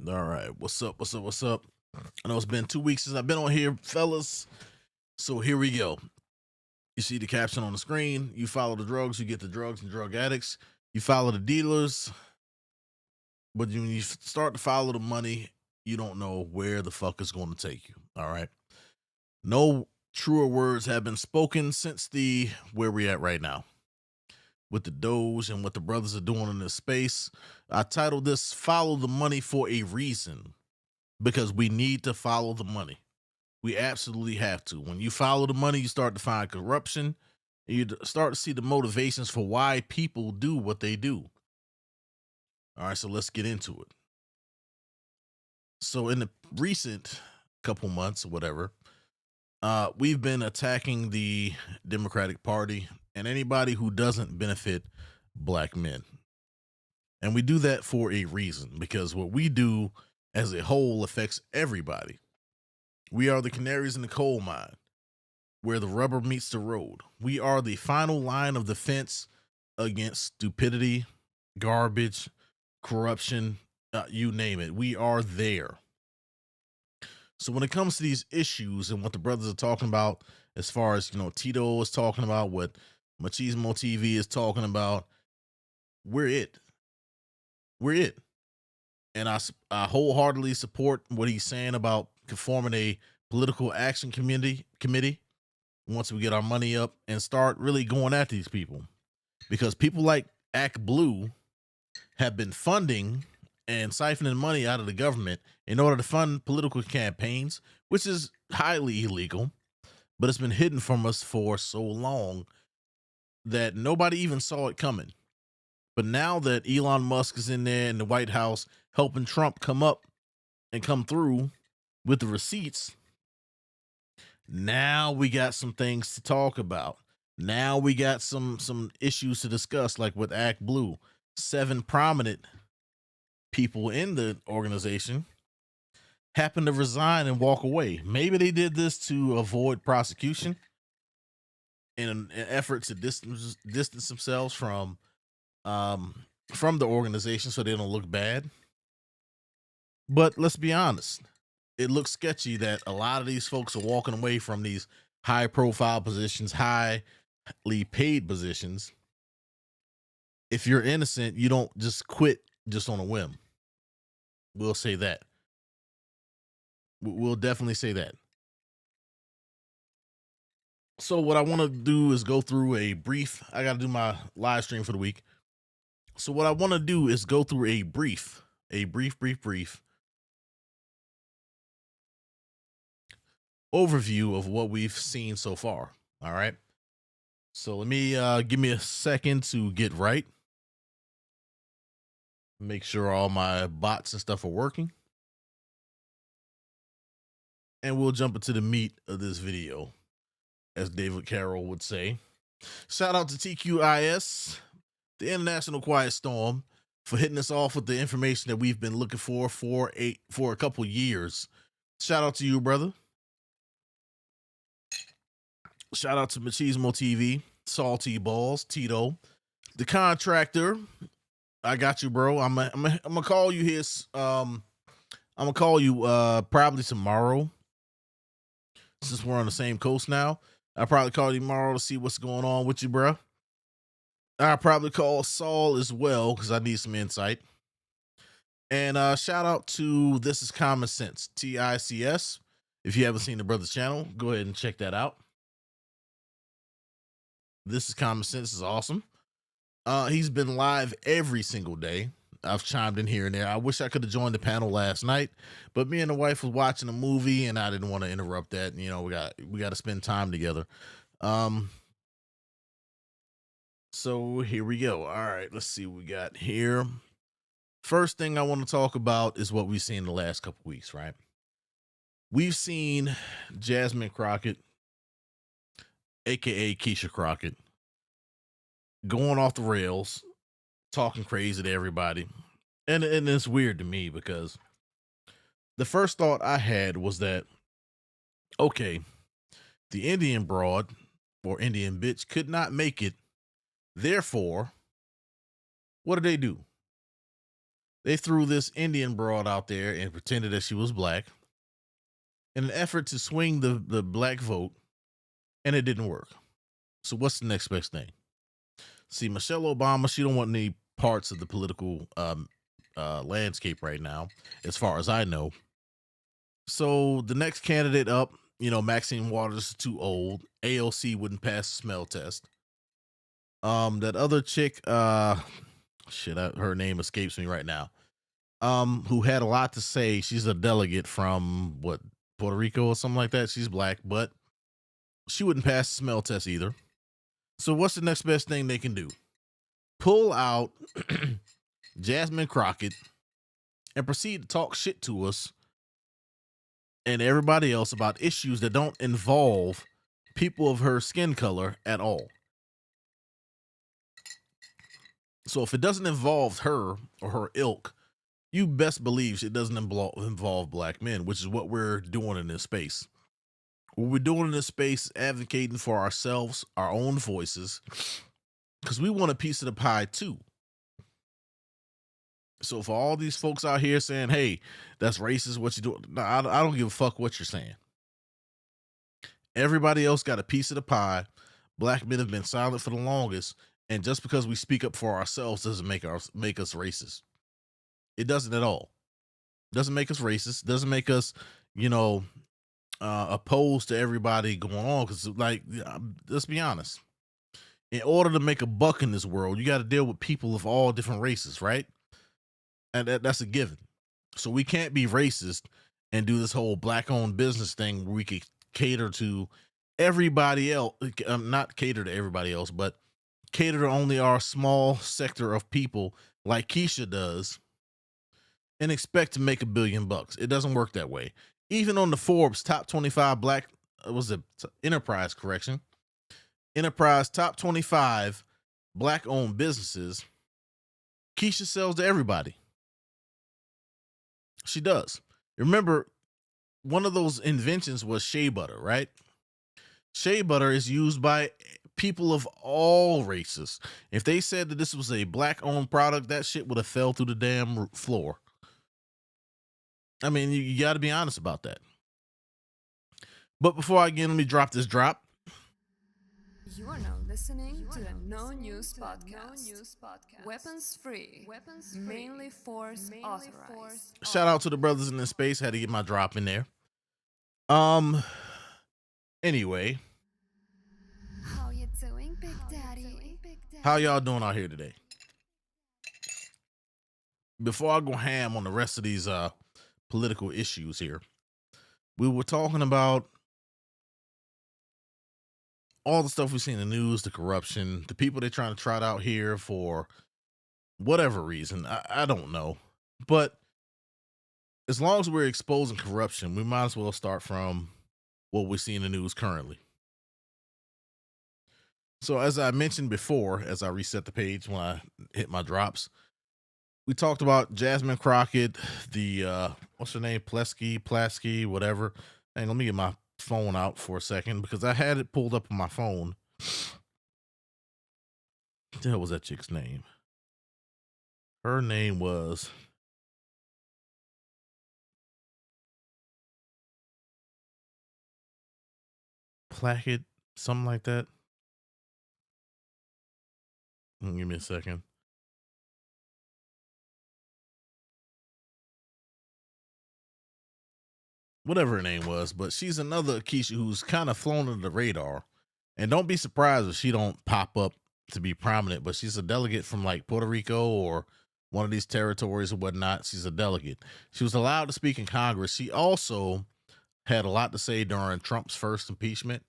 All right. What's up? What's up? What's up? I know it's been 2 weeks since I've been on here, fellas. So here we go. You see the caption on the screen. You follow the drugs, you get the drugs and drug addicts. You follow the dealers, but when you start to follow the money, you don't know where the fuck it's going to take you. All right. No truer words have been spoken since the where we at right now with the Doge and what the brothers are doing in this space. I titled this Follow the Money for a Reason, because we need to follow the money. We absolutely have to. When you follow the money, you start to find corruption, and start to see the motivations for why people do what they do. All right, so let's get into it. So in the recent couple months or whatever, we've been attacking the Democratic Party and anybody who doesn't benefit black men. And we do that for a reason, because what we do as a whole affects everybody. We are the canaries in the coal mine where the rubber meets the road. We are the final line of defense against stupidity, garbage, corruption, you name it. We are there. So when it comes to these issues and what the brothers are talking about, as far as, Tito is talking about, what Machismo TV is talking about, we're it. We're it. And I wholeheartedly support what he's saying about forming a political action committee once we get our money up and start really going at these people, because people like Act Blue have been funding and siphoning money out of the government in order to fund political campaigns, which is highly illegal, but it's been hidden from us for so long that nobody even saw it coming. But now that Elon Musk is in there in the White House helping Trump come up and come through with the receipts, now we got some things to talk about. Now we got some issues to discuss, like with Act Blue. 7 prominent people in the organization happen to resign and walk away. Maybe they did this to avoid prosecution in an effort to distance themselves from the organization so they don't look bad. But let's be honest, it looks sketchy that a lot of these folks are walking away from these high profile positions, highly paid positions. If you're innocent, you don't just quit just on a whim. We'll say that. We'll definitely say that. So what I want to do is go through a brief, I got to do my live stream for the week. So what I want to do is go through a brief overview of what we've seen so far. All right. So let me give me a second to get right. Make sure all my bots and stuff are working. And we'll jump into the meat of this video, as David Carroll would say. Shout out to TQIS, the International Quiet Storm, for hitting us off with the information that we've been looking for a couple years. Shout out to you, brother. Shout out to Machismo TV, Salty Balls, Tito, the contractor. I got you, bro. I'm gonna call you here. I'm gonna call you probably tomorrow, since we're on the same coast now. I'll probably call you tomorrow to see what's going on with you, bro. I'll probably call Saul as well, because I need some insight. And shout out to This Is Common Sense, TICS. If you haven't seen the brother's channel, go ahead and check that out. This Is Common Sense is awesome. He's been live every single day. I've chimed in here and there. I wish I could have joined the panel last night, but me and the wife was watching a movie and I didn't want to interrupt that. We got to spend time together. So here we go. All right, let's see what we got here. First thing I want to talk about is what we've seen in the last couple weeks, right? We've seen Jasmine Crockett, aka Keisha Crockett, going off the rails, talking crazy to everybody. And it's weird to me, because the first thought I had was that, okay, the Indian broad or Indian bitch could not make it. Therefore, what do? They threw this Indian broad out there and pretended that she was black in an effort to swing the black vote, and it didn't work. So what's the next best thing? See, Michelle Obama, she don't want any parts of the political landscape right now, as far as I know. So the next candidate up, Maxine Waters is too old. AOC wouldn't pass the smell test. That other chick, her name escapes me right now. Who had a lot to say. She's a delegate from Puerto Rico or something like that. She's black, but she wouldn't pass the smell test either. So what's the next best thing they can do? Pull out Jasmine Crockett and proceed to talk shit to us and everybody else about issues that don't involve people of her skin color at all. So if it doesn't involve her or her ilk, you best believe it doesn't involve black men, which is what we're doing in this space. What we're doing in this space is advocating for ourselves, our own voices, because we want a piece of the pie too. So for all these folks out here saying, hey, that's racist, what you doing? No, I don't give a fuck what you're saying. Everybody else got a piece of the pie. Black men have been silent for the longest. And just because we speak up for ourselves doesn't make us racist. It doesn't at all. Doesn't make us racist. Doesn't make us, opposed to everybody going on. Because, let's be honest. In order to make a buck in this world, you got to deal with people of all different races, right? And that's a given. So we can't be racist and do this whole black-owned business thing where we could cater to everybody else. Not cater to everybody else, but cater to only our small sector of people like Keisha does and expect to make $1 billion. It doesn't work that way. Even on the Forbes top 25 black, Enterprise top 25 black owned businesses, Keisha sells to everybody. She does. Remember, one of those inventions was shea butter, right? Shea butter is used by people of all races. If they said that this was a black owned product, that shit would have fell through the damn floor. I mean, you got to be honest about that. But before I let me drop this drop. You are now listening to the No News Podcast. Weapons free, mainly force authorized. Shout out to the brothers in this space. Had to get my drop in there. Anyway. How you doing, Big Daddy? How y'all doing out here today? Before I go ham on the rest of these political issues here, we were talking about all the stuff we see in the news, the corruption, the people they're trying to trot out here for whatever reason. I don't know. But as long as we're exposing corruption, we might as well start from what we see in the news currently. So as I mentioned before, as I reset the page when I hit my drops, we talked about Jasmine Crockett, the what's her name? Plasky, whatever. Hey, let me get my phone out for a second because I had it pulled up on my phone. What the hell was that chick's name? Her name was Plackett, something like that. Give me a second. Whatever her name was, but she's another Keisha who's kind of flown under the radar. And don't be surprised if she don't pop up to be prominent, but she's a delegate from like Puerto Rico or one of these territories or whatnot. She's a delegate. She was allowed to speak in Congress. She also had a lot to say during Trump's first impeachment.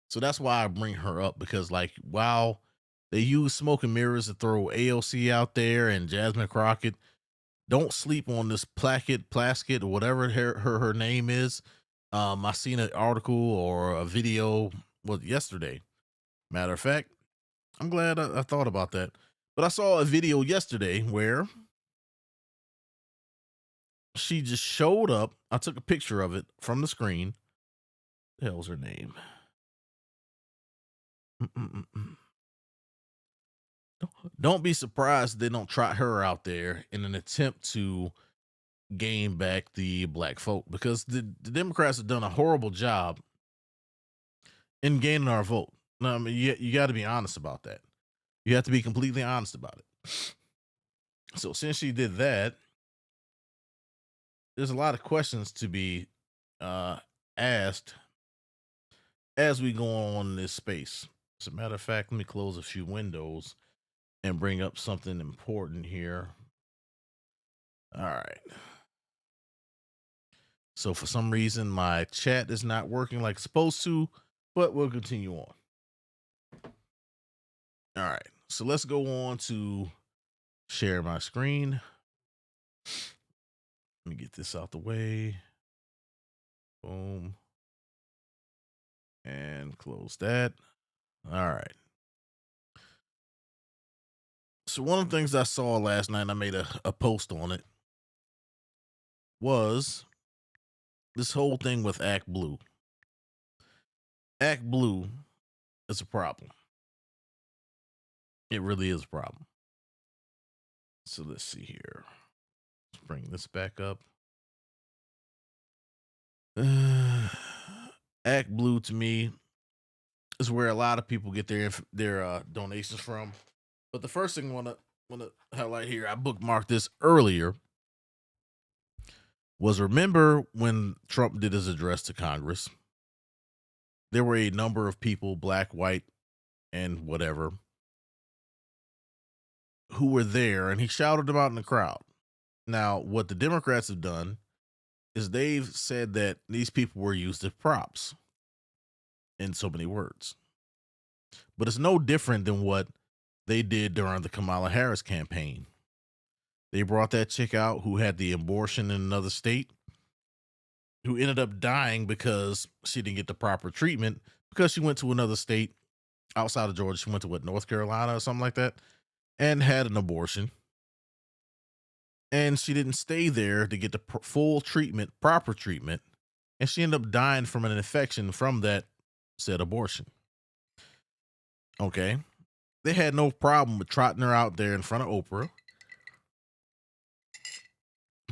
So that's why I bring her up, because while they use smoke and mirrors to throw AOC out there and Jasmine Crockett, don't sleep on this Plaskett, or whatever her name is. I seen an article or a video yesterday. Matter of fact, I'm glad I thought about that. But I saw a video yesterday where she just showed up. I took a picture of it from the screen. The hell's her name? don't be surprised they don't trot her out there in an attempt to gain back the black vote, because the Democrats have done a horrible job in gaining our vote. No, I mean, you got to be honest about that. You have to be completely honest about it. So since she did that, there's a lot of questions to be asked as we go on in this space. As a matter of fact, let me close a few windows and bring up something important here. All right. So for some reason, my chat is not working like it's supposed to, but we'll continue on. All right. So let's go on to share my screen. Let me get this out the way. Boom. And close that. All right. So one of the things I saw last night, and I made a post on it, was this whole thing with Act Blue. Act Blue is a problem. It really is a problem. So let's see here. Let's bring this back up. Act Blue to me is where a lot of people get their donations from. But the first thing I want to highlight here, I bookmarked this earlier, was remember when Trump did his address to Congress, there were a number of people, black, white, and whatever, who were there, and he shouted them out in the crowd. Now, what the Democrats have done is they've said that these people were used as props, in so many words. But it's no different than what they did during the Kamala Harris campaign. They brought that chick out who had the abortion in another state, who ended up dying because she didn't get the proper treatment, because she went to another state outside of Georgia. She went to North Carolina or something like that, and had an abortion. And she didn't stay there to get the full treatment, proper treatment. And she ended up dying from an infection from that said abortion. Okay. They had no problem with trotting her out there in front of Oprah.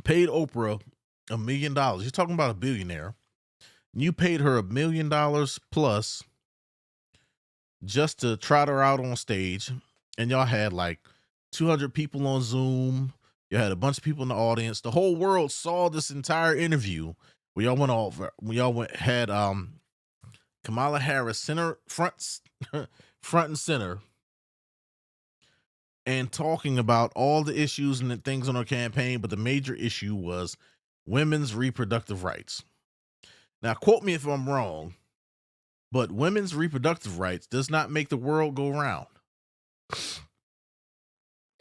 Paid Oprah $1 million. You're talking about a billionaire. You paid her $1 million plus just to trot her out on stage. And y'all had like 200 people on Zoom. You had a bunch of people in the audience. The whole world saw this entire interview where y'all went over. When y'all had Kamala Harris front and center, and talking about all the issues and the things on her campaign, but the major issue was women's reproductive rights. Now, quote me if I'm wrong, but women's reproductive rights does not make the world go round.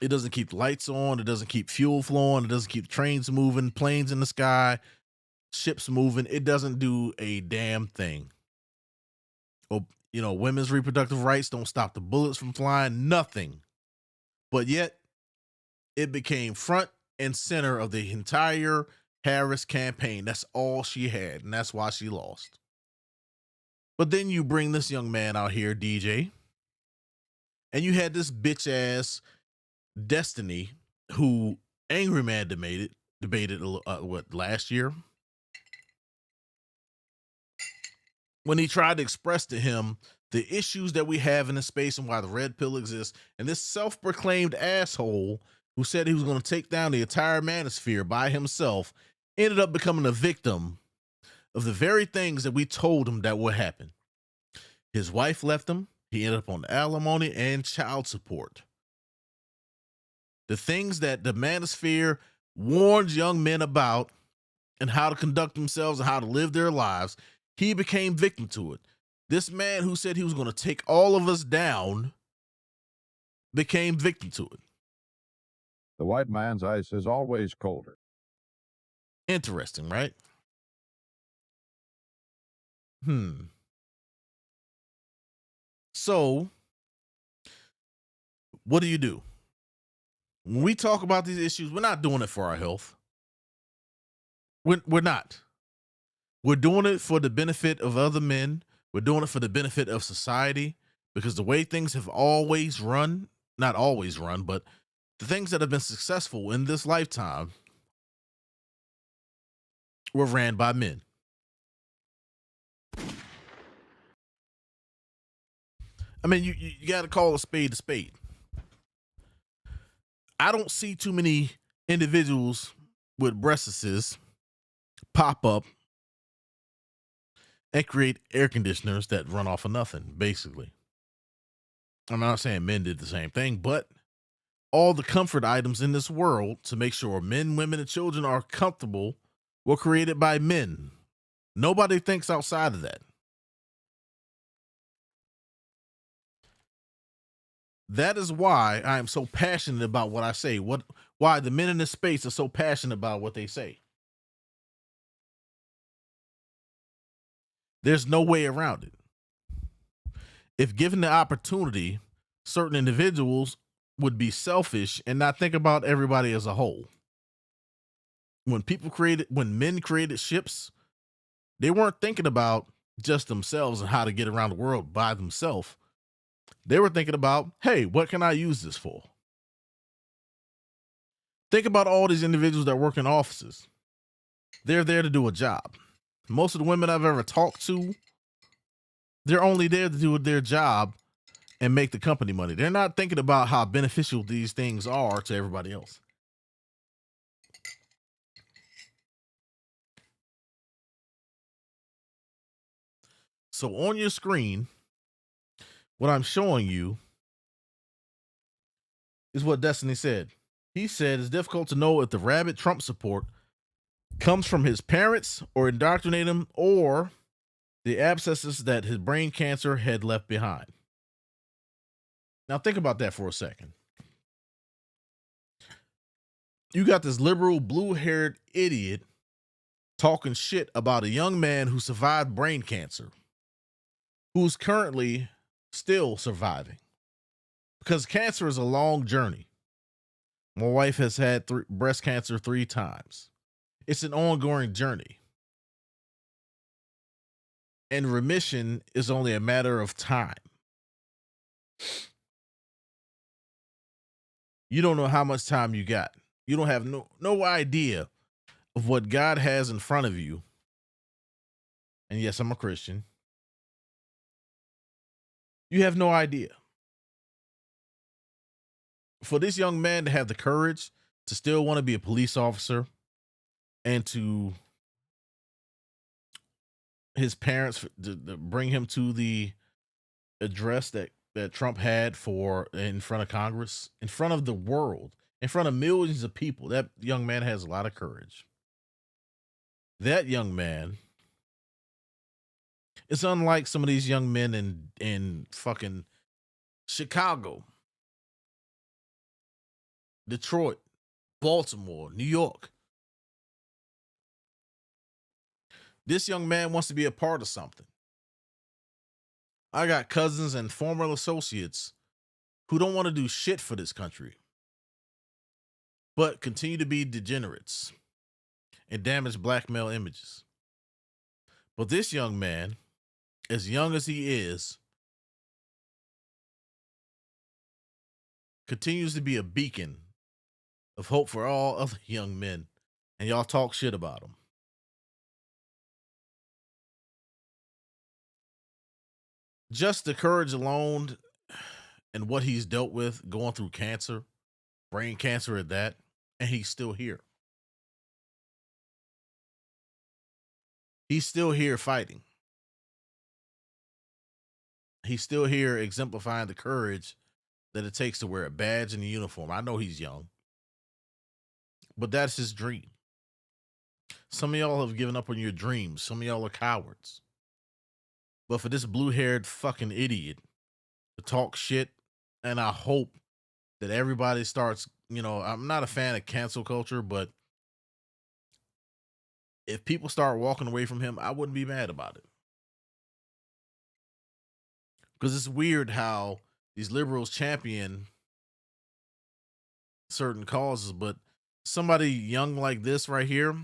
It doesn't keep the lights on. It doesn't keep fuel flowing. It doesn't keep trains moving, planes in the sky, ships moving. It doesn't do a damn thing. Or, women's reproductive rights don't stop the bullets from flying, nothing. But yet, it became front and center of the entire Harris campaign. That's all she had, and that's why she lost. But then you bring this young man out here, DJ, and you had this bitch ass Destiny, who Angry Man debated last year, when he tried to express to him the issues that we have in this space and why the red pill exists. And this self-proclaimed asshole who said he was going to take down the entire manosphere by himself ended up becoming a victim of the very things that we told him that would happen. His wife left him. He ended up on alimony and child support. The things that the manosphere warns young men about and how to conduct themselves and how to live their lives, he became victim to it. This man who said he was going to take all of us down became victim to it. The white man's ice is always colder. Interesting, right? So, what do you do? When we talk about these issues, we're not doing it for our health. We're not. We're doing it for the benefit of other men. We're doing it for the benefit of society, because the way things have always run not always run, but the things that have been successful in this lifetime were ran by men. I mean, you got to call a spade a spade. I don't see too many individuals with breastises pop up and create air conditioners that run off of nothing, basically. I'm not saying men did the same thing, but all the comfort items in this world to make sure men, women, and children are comfortable were created by men. Nobody thinks outside of that. That is why I am so passionate about what I say. Why the men in this space are so passionate about what they say. There's no way around it. If given the opportunity, certain individuals would be selfish and not think about everybody as a whole. When men created ships, they weren't thinking about just themselves and how to get around the world by themselves. They were thinking about, hey, what can I use this for? Think about all these individuals that work in offices. They're there to do a job. Most of the women I've ever talked to, they're only there to do their job and make the company money. They're not thinking about how beneficial these things are to everybody else. So on your screen, what I'm showing you is what Destiny said. He said it's difficult to know if the rabid Trump support comes from his parents or indoctrinate him or the abscesses that his brain cancer had left behind. Now think about that for a second. You got this liberal blue-haired idiot talking shit about a young man who survived brain cancer, who's currently still surviving. Because cancer is a long journey. My wife has had breast cancer 3 times. It's an ongoing journey. And remission is only a matter of time. You don't know how much time you got. You don't have no idea of what God has in front of you. And yes, I'm a Christian. You have no idea. For this young man to have the courage to still want to be a police officer and to his parents to bring him to the address that Trump had in front of Congress, in front of the world, in front of millions of people, that young man has a lot of courage. That young man is unlike some of these young men in fucking Chicago, Detroit, Baltimore, New York. This young man wants to be a part of something. I got cousins and former associates who don't want to do shit for this country, but continue to be degenerates and damage black male images. But this young man, as young as he is, continues to be a beacon of hope for all other young men, and y'all talk shit about him. Just the courage alone and what he's dealt with going through cancer, brain cancer at that, and he's still here. He's still here fighting. He's still here exemplifying the courage that it takes to wear a badge and a uniform. I know he's young, but that's his dream. Some of y'all have given up on your dreams. Some of y'all are cowards. But for this blue-haired fucking idiot to talk shit, and I hope that everybody starts, I'm not a fan of cancel culture, but if people start walking away from him, I wouldn't be mad about it. Because it's weird how these liberals champion certain causes, but somebody young like this right here,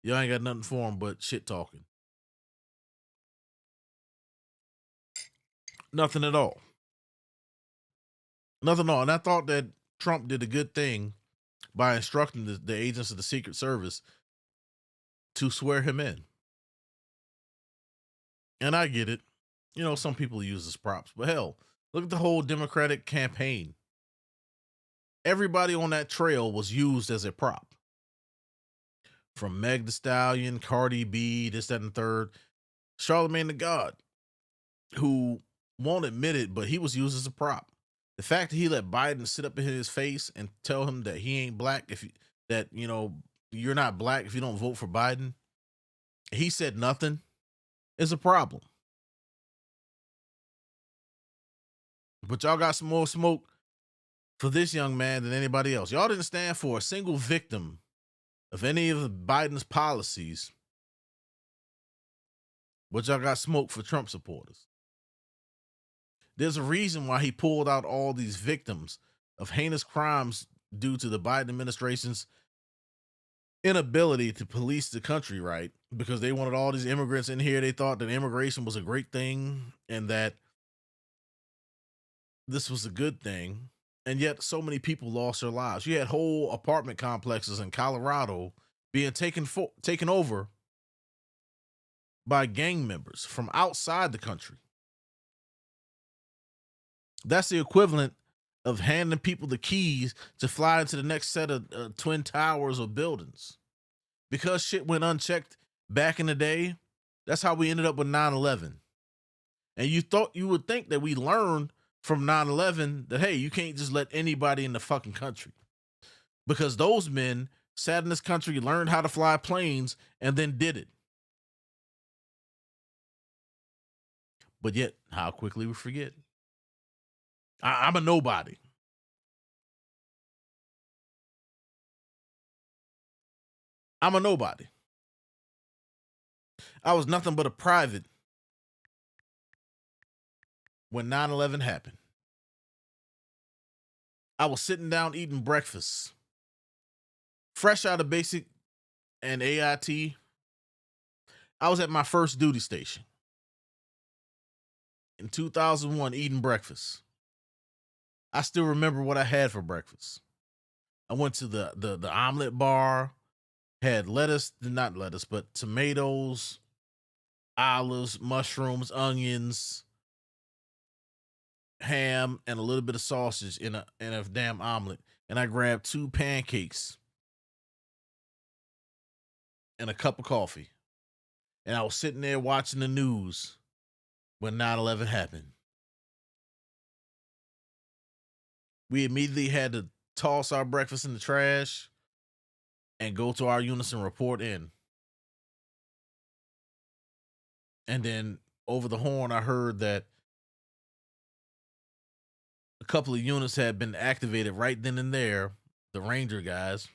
y'all ain't got nothing for him but shit talking. Nothing at all. Nothing at all. And I thought that Trump did a good thing by instructing the agents of the Secret Service to swear him in. And I get it. You know, some people use as props, but hell, look at the whole Democratic campaign. Everybody on that trail was used as a prop. From Meg Thee Stallion, Cardi B, this, that, and third. Charlamagne the God, who won't admit it, but he was used as a prop. The fact that he let Biden sit up in his face and tell him that he ain't black, you're not black if you don't vote for Biden, he said nothing, is a problem. But y'all got some more smoke for this young man than anybody else. Y'all didn't stand for a single victim of any of Biden's policies, but y'all got smoke for Trump supporters. There's a reason why he pulled out all these victims of heinous crimes due to the Biden administration's inability to police the country right, because they wanted all these immigrants in here. They thought that immigration was a great thing and that this was a good thing. And yet so many people lost their lives. You had whole apartment complexes in Colorado being taken over by gang members from outside the country. That's the equivalent of handing people the keys to fly into the next set of twin towers or buildings. Because shit went unchecked back in the day, that's how we ended up with 9/11. And you would think that we learned from 9/11 that, hey, you can't just let anybody in the fucking country. Because those men sat in this country, learned how to fly planes, and then did it. But yet, how quickly we forget. I'm a nobody. I'm a nobody. I was nothing but a private when 9/11 happened. I was sitting down eating breakfast, fresh out of basic and AIT. I was at my first duty station in 2001 eating breakfast. I still remember what I had for breakfast. I went to the omelet bar, had not lettuce, but tomatoes, olives, mushrooms, onions, ham, and a little bit of sausage in a damn omelet. And I grabbed 2 pancakes and a cup of coffee. And I was sitting there watching the news when 9/11 happened. We immediately had to toss our breakfast in the trash and go to our unison report in. And then over the horn, I heard that a couple of units had been activated right then and there, the Ranger guys,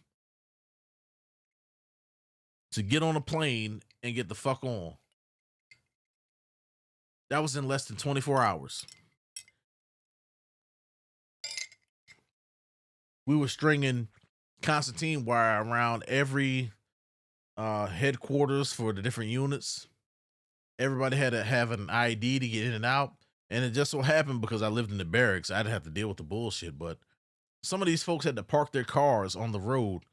to get on a plane and get the fuck on. That was in less than 24 hours. We were stringing concertina wire around every headquarters for the different units. Everybody had to have an ID to get in and out. And it just so happened, because I lived in the barracks, I didn't have to deal with the bullshit. But some of these folks had to park their cars on the road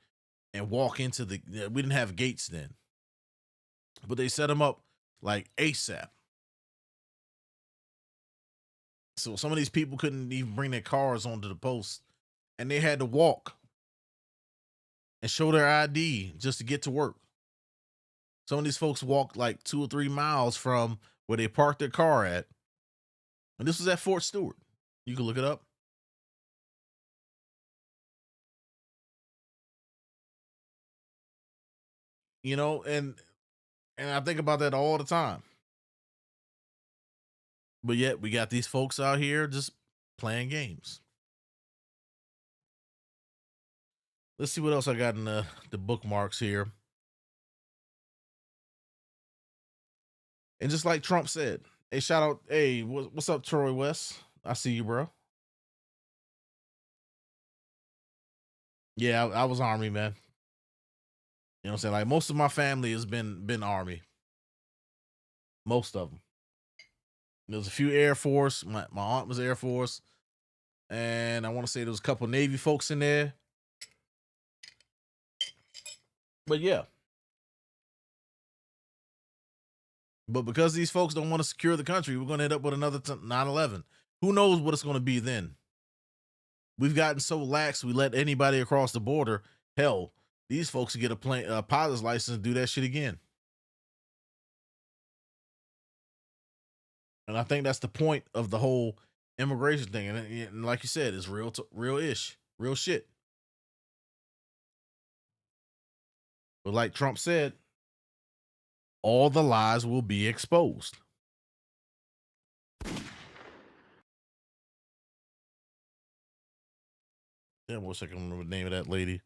and walk into we didn't have gates then, but they set them up like ASAP. So some of these people couldn't even bring their cars onto the post, and they had to walk and show their ID just to get to work. Some of these folks walked like 2 or 3 miles from where they parked their car at. And this was at Fort Stewart. You can look it up. You know, and I think about that all the time. But yet we got these folks out here just playing games. Let's see what else I got in the bookmarks here. And just like Trump said, hey, shout out, hey, what's up, Troy West? I see you, bro. Yeah, I was Army, man. You know what I'm saying? Like, most of my family has been Army. Most of them. There was a few Air Force. My aunt was Air Force. And I want to say there was a couple Navy folks in there. But yeah. But because these folks don't want to secure the country, we're going to end up with another 9/11. Who knows what it's going to be then? We've gotten so lax, we let anybody across the border. Hell, these folks get a pilot's license and do that shit again. And I think that's the point of the whole immigration thing. And like you said, it's real shit. But like Trump said, all the lies will be exposed. Yeah, I wish I can remember the name of that lady.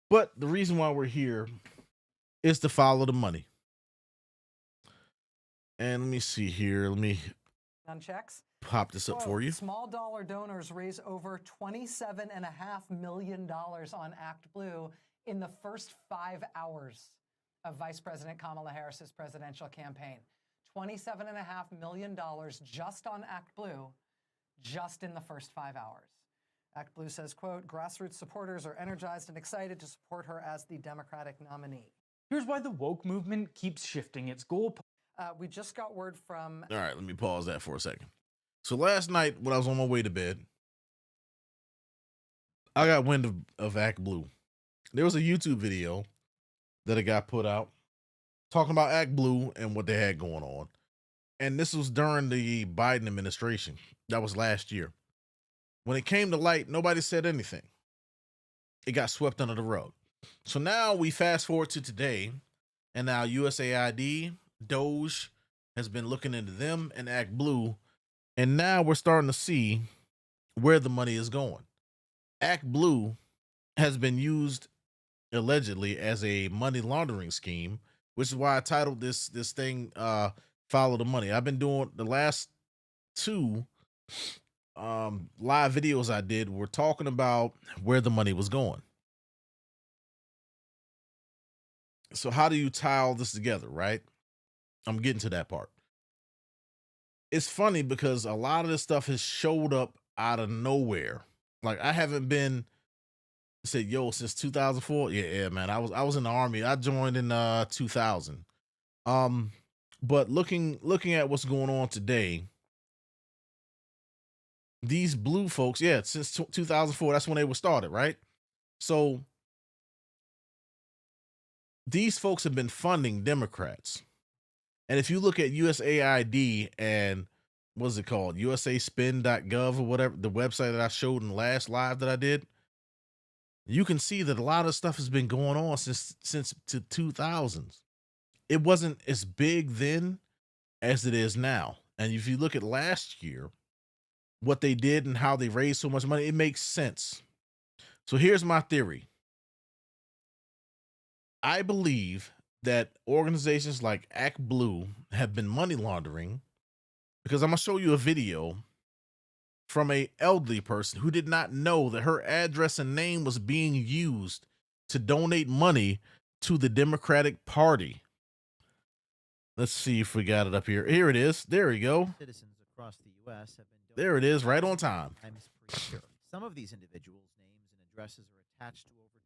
But the reason why we're here is to follow the money. And let me see here. Let me on checks. Pop this up for you. Small dollar donors raise over $27.5 million on Act Blue in the first 5 hours of Vice President Kamala Harris's presidential campaign. $27.5 million just on Act Blue, just in the first 5 hours. Act Blue says, quote, grassroots supporters are energized and excited to support her as the Democratic nominee. Here's why the woke movement keeps shifting its goalposts. We just got word from... All right, let me pause that for a second. So last night when I was on my way to bed, I got wind of Act Blue. There was a YouTube video that got put out talking about Act Blue and what they had going on. And this was during the Biden administration. That was last year. When it came to light, nobody said anything. It got swept under the rug. So now we fast forward to today, and now USAID, Doge has been looking into them and Act Blue, and now we're starting to see where the money is going. Act Blue has been used allegedly as a money laundering scheme, which is why I titled this thing Follow the Money. I've been doing the last two live videos I did were talking about where the money was going. So how do you tie all this together, right? I'm getting to that part. It's funny because a lot of this stuff has showed up out of nowhere. Like I haven't been said, yo, since 2004. Yeah, man. I was in the Army. I joined in 2000. But looking at what's going on today, these blue folks, yeah, since 2004, that's when they were started, right? So these folks have been funding Democrats. And if you look at USAID and what's it called? USAspend.gov or whatever, the website that I showed in the last live that I did, you can see that a lot of stuff has been going on since the 2000s. It wasn't as big then as it is now. And if you look at last year, what they did and how they raised so much money, it makes sense. So here's my theory. I believe that organizations like Act Blue have been money laundering because I'm going to show you a video from an elderly person who did not know that her address and name was being used to donate money to the Democratic Party. Let's see if we got it up here. Here it is. There we go. Citizens across the U.S. have been there it is, right on time. Times per year. Some of these individuals' names and addresses are attached to over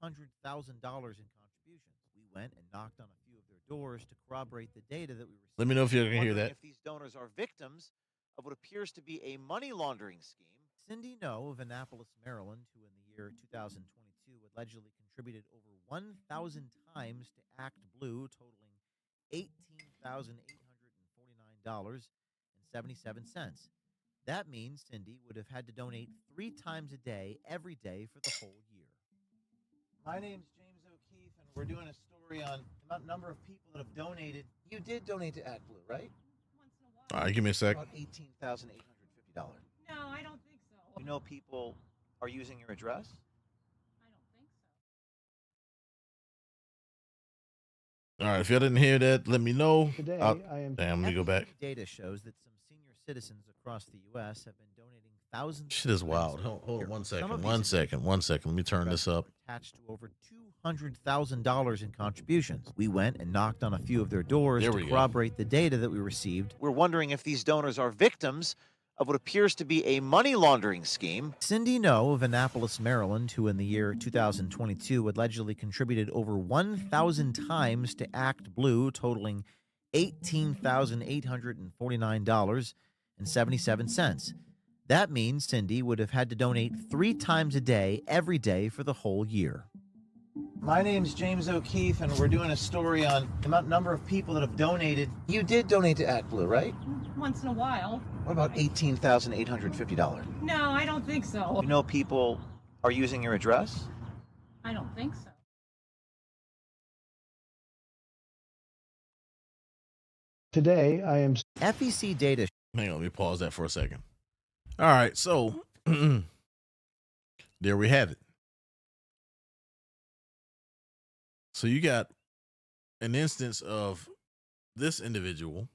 $200,000 in contributions. We went and knocked on a few of their doors to corroborate the data that we received. Let me know if you can hear that. If these donors are victims of what appears to be a money laundering scheme. Cindy No of Annapolis, Maryland, who in the year 2022 allegedly contributed over 1,000 times to Act Blue, totaling $18,849.77. That means Cindy would have had to donate 3 times a day, every day for the whole year. My name's James O'Keefe, and we're doing a story on the number of people that have donated. You did donate to Act Blue, right? Once in a while. All right, give me a sec. About $18,850. No, I don't think so. You know people are using your address? I don't think so. All right, if y'all didn't hear that, let me know. Today, I am. Damn, let me go back. Data shows that some senior citizens across the U.S. have been donating thousands. Shit is wild. Hold on 1 second. 1 second. 1 second. Let me turn this up. Attached to over $200,000 in contributions. We went and knocked on a few of their doors There to we go. corroborate the data that we received. We're wondering if these donors are victims of what appears to be a money laundering scheme. Cindy No of Annapolis, Maryland, who in the year 2022 allegedly contributed over 1,000 times to Act Blue, totaling $18,849.77. That means Cindy would have had to donate 3 times a day, every day for the whole year. My name's James O'Keefe, and we're doing a story on the number of people that have donated. You did donate to ActBlue, right? Once in a while. What about $18,850? No, I don't think so. You know people are using your address? I don't think so. Today, I am FEC data. Hang on, let me pause that for a second. All right, so there we have it. So you got an instance of this individual,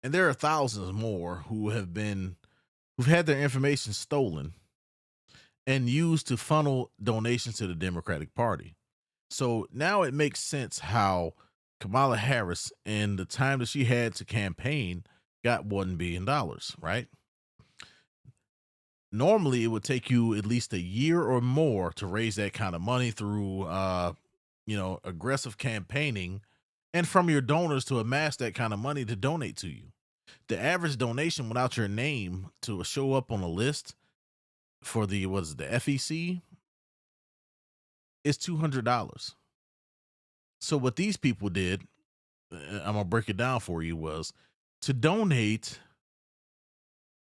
and there are thousands more who've had their information stolen and used to funnel donations to the Democratic Party. So now it makes sense how Kamala Harris, in the time that she had to campaign, got $1 billion, right? Normally, it would take you at least a year or more to raise that kind of money through, aggressive campaigning and from your donors to amass that kind of money to donate to you. The average donation without your name to show up on a list for the FEC is $200. So what these people did, I'm gonna break it down for you, was to donate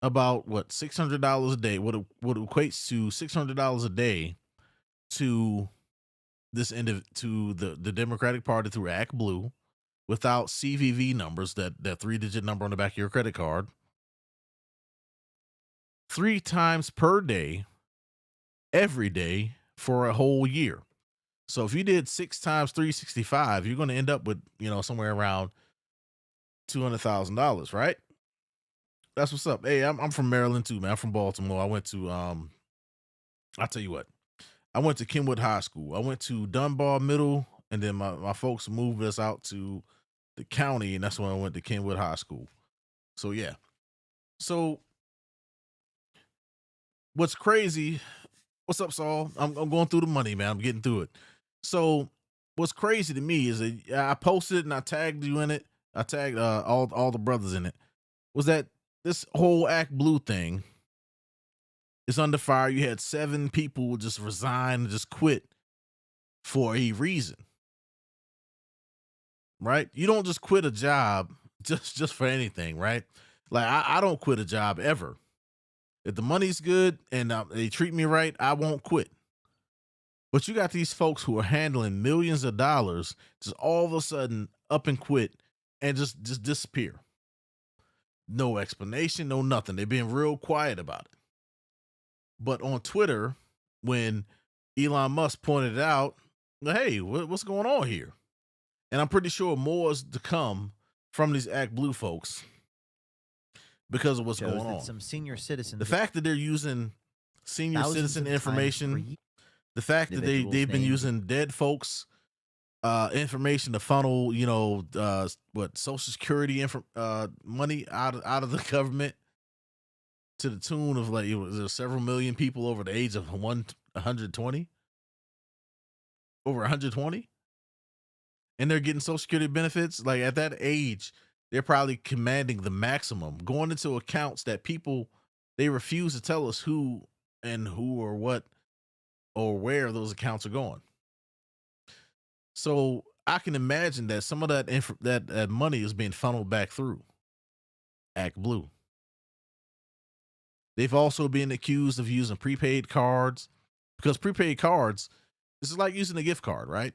about $600 a day, what equates to $600 a day to the Democratic Party through Act Blue, without CVV numbers, that 3-digit number on the back of your credit card, 3 times per day, every day for a whole year. So if you did 6 times 365, you're going to end up with, somewhere around $200,000, right? That's what's up. Hey, I'm from Maryland too, man. I'm from Baltimore. I went to I'll tell you what. I went to Kenwood High School. I went to Dunbar Middle, and then my folks moved us out to the county, and that's when I went to Kenwood High School. So yeah. So what's crazy? What's up, Saul? I'm going through the money, man. I'm getting through it. So what's crazy to me is that I posted and I tagged you in it. I tagged all the brothers in it. Was that this whole Act Blue thing is under fire? You had 7 people just resign and just quit for a reason, right? You don't just quit a job just for anything, right? Like I don't quit a job ever. If the money's good and they treat me right, I won't quit. But you got these folks who are handling millions of dollars just all of a sudden up and quit and just disappear. No explanation, no nothing. They've been real quiet about it. But on Twitter, when Elon Musk pointed it out, hey, what's going on here? And I'm pretty sure more is to come from these Act Blue folks because of what's going on. Some senior citizens. The fact that they're using senior citizen information, the fact that they've been using dead folks' information to funnel, Social Security money out of the government to the tune of there's several million people over the age of 120, over 120, and they're getting Social Security benefits. Like at that age, they're probably commanding the maximum, going into accounts that they refuse to tell us who or what or where those accounts are going. So I can imagine that some of that money is being funneled back through Act Blue. They've also been accused of using prepaid cards, because prepaid cards, this is like using a gift card, right?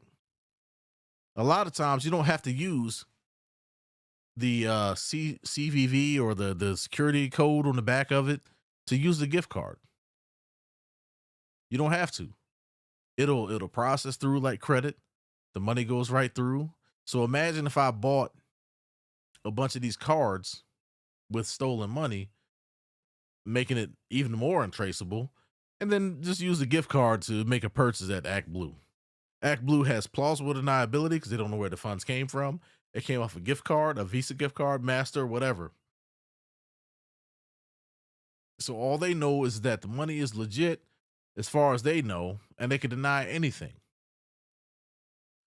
A lot of times you don't have to use the CVV or the security code on the back of it to use the gift card. You don't have to. It'll process through like credit. The money goes right through. So imagine if I bought a bunch of these cards with stolen money, making it even more untraceable, and then just use the gift card to make a purchase at Act Blue. Act Blue has plausible deniability because they don't know where the funds came from. It came off a gift card, a Visa gift card, Master, whatever. So all they know is that the money is legit as far as they know, and they can deny anything.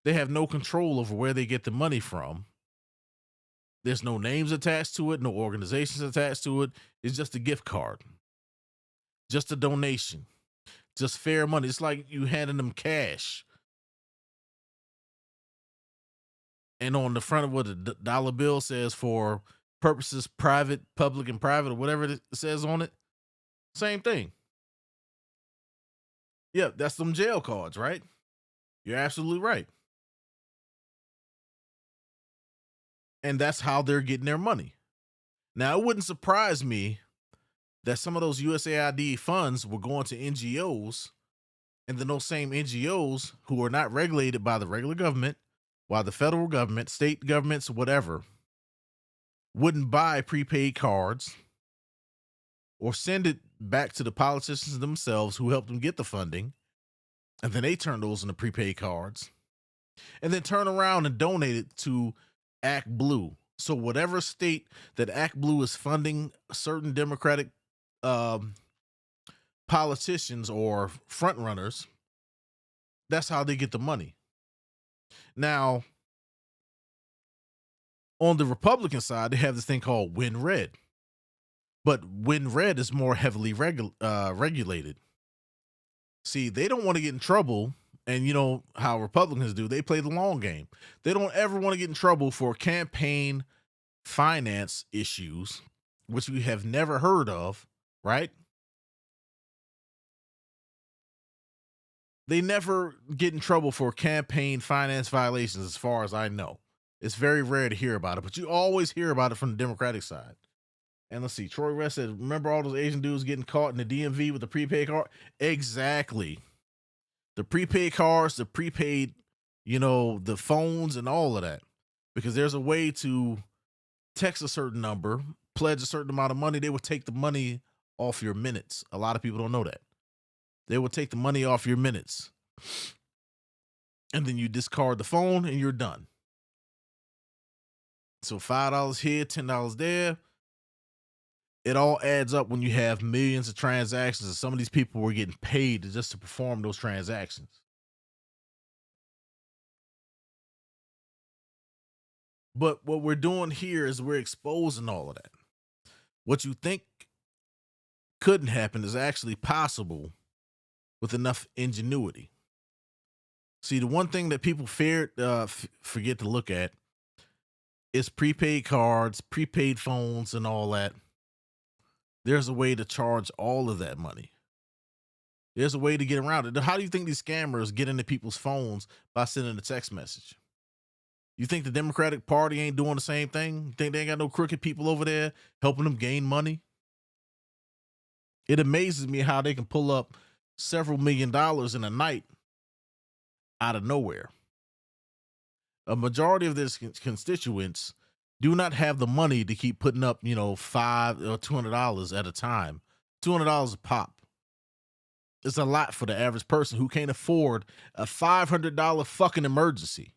They have no control over where they get the money from. There's no names attached to it, no organizations attached to it. It's just a gift card, just a donation, just fair money. It's like you handing them cash. And on the front of what the dollar bill says, for purposes private, public, and private, or whatever it says on it, same thing. Yeah, that's them jail cards, right? You're absolutely right. And that's how they're getting their money. Now, it wouldn't surprise me that some of those USAID funds were going to NGOs, and then those same NGOs who are not regulated by the regular government, while the federal government, state governments, whatever, wouldn't buy prepaid cards or send it back to the politicians themselves who helped them get the funding, and then they turn those into prepaid cards, and then turn around and donate it to Act Blue. So whatever state that Act Blue is funding certain Democratic politicians or front runners, that's how they get the money. Now, on the Republican side, they have this thing called WinRed. But WinRed is more heavily regulated. See, they don't want to get in trouble. And you know how Republicans do. They play the long game. They don't ever want to get in trouble for campaign finance issues, which we have never heard of, right? They never get in trouble for campaign finance violations, as far as I know. It's very rare to hear about it, but you always hear about it from the Democratic side. And let's see, Troy West said, remember all those Asian dudes getting caught in the DMV with the prepaid card? Exactly. The prepaid cards, the prepaid, the phones and all of that. Because there's a way to text a certain number, pledge a certain amount of money. They would take the money off your minutes. A lot of people don't know that. They will take the money off your minutes. And then you discard the phone and you're done. So $5 here, $10 there. It all adds up when you have millions of transactions, and some of these people were getting paid just to perform those transactions. But what we're doing here is we're exposing all of that. What you think couldn't happen is actually possible with enough ingenuity. See, the one thing that people forget to look at is prepaid cards, prepaid phones, and all that. There's a way to charge all of that money. There's a way to get around it. How do you think these scammers get into people's phones by sending a text message? You think the Democratic Party ain't doing the same thing? You think they ain't got no crooked people over there helping them gain money? It amazes me how they can pull up several $1 million in a night out of nowhere. A majority of their constituents do not have the money to keep putting up, $5 or $200 at a time. $200 a pop. It's a lot for the average person who can't afford a $500 fucking emergency.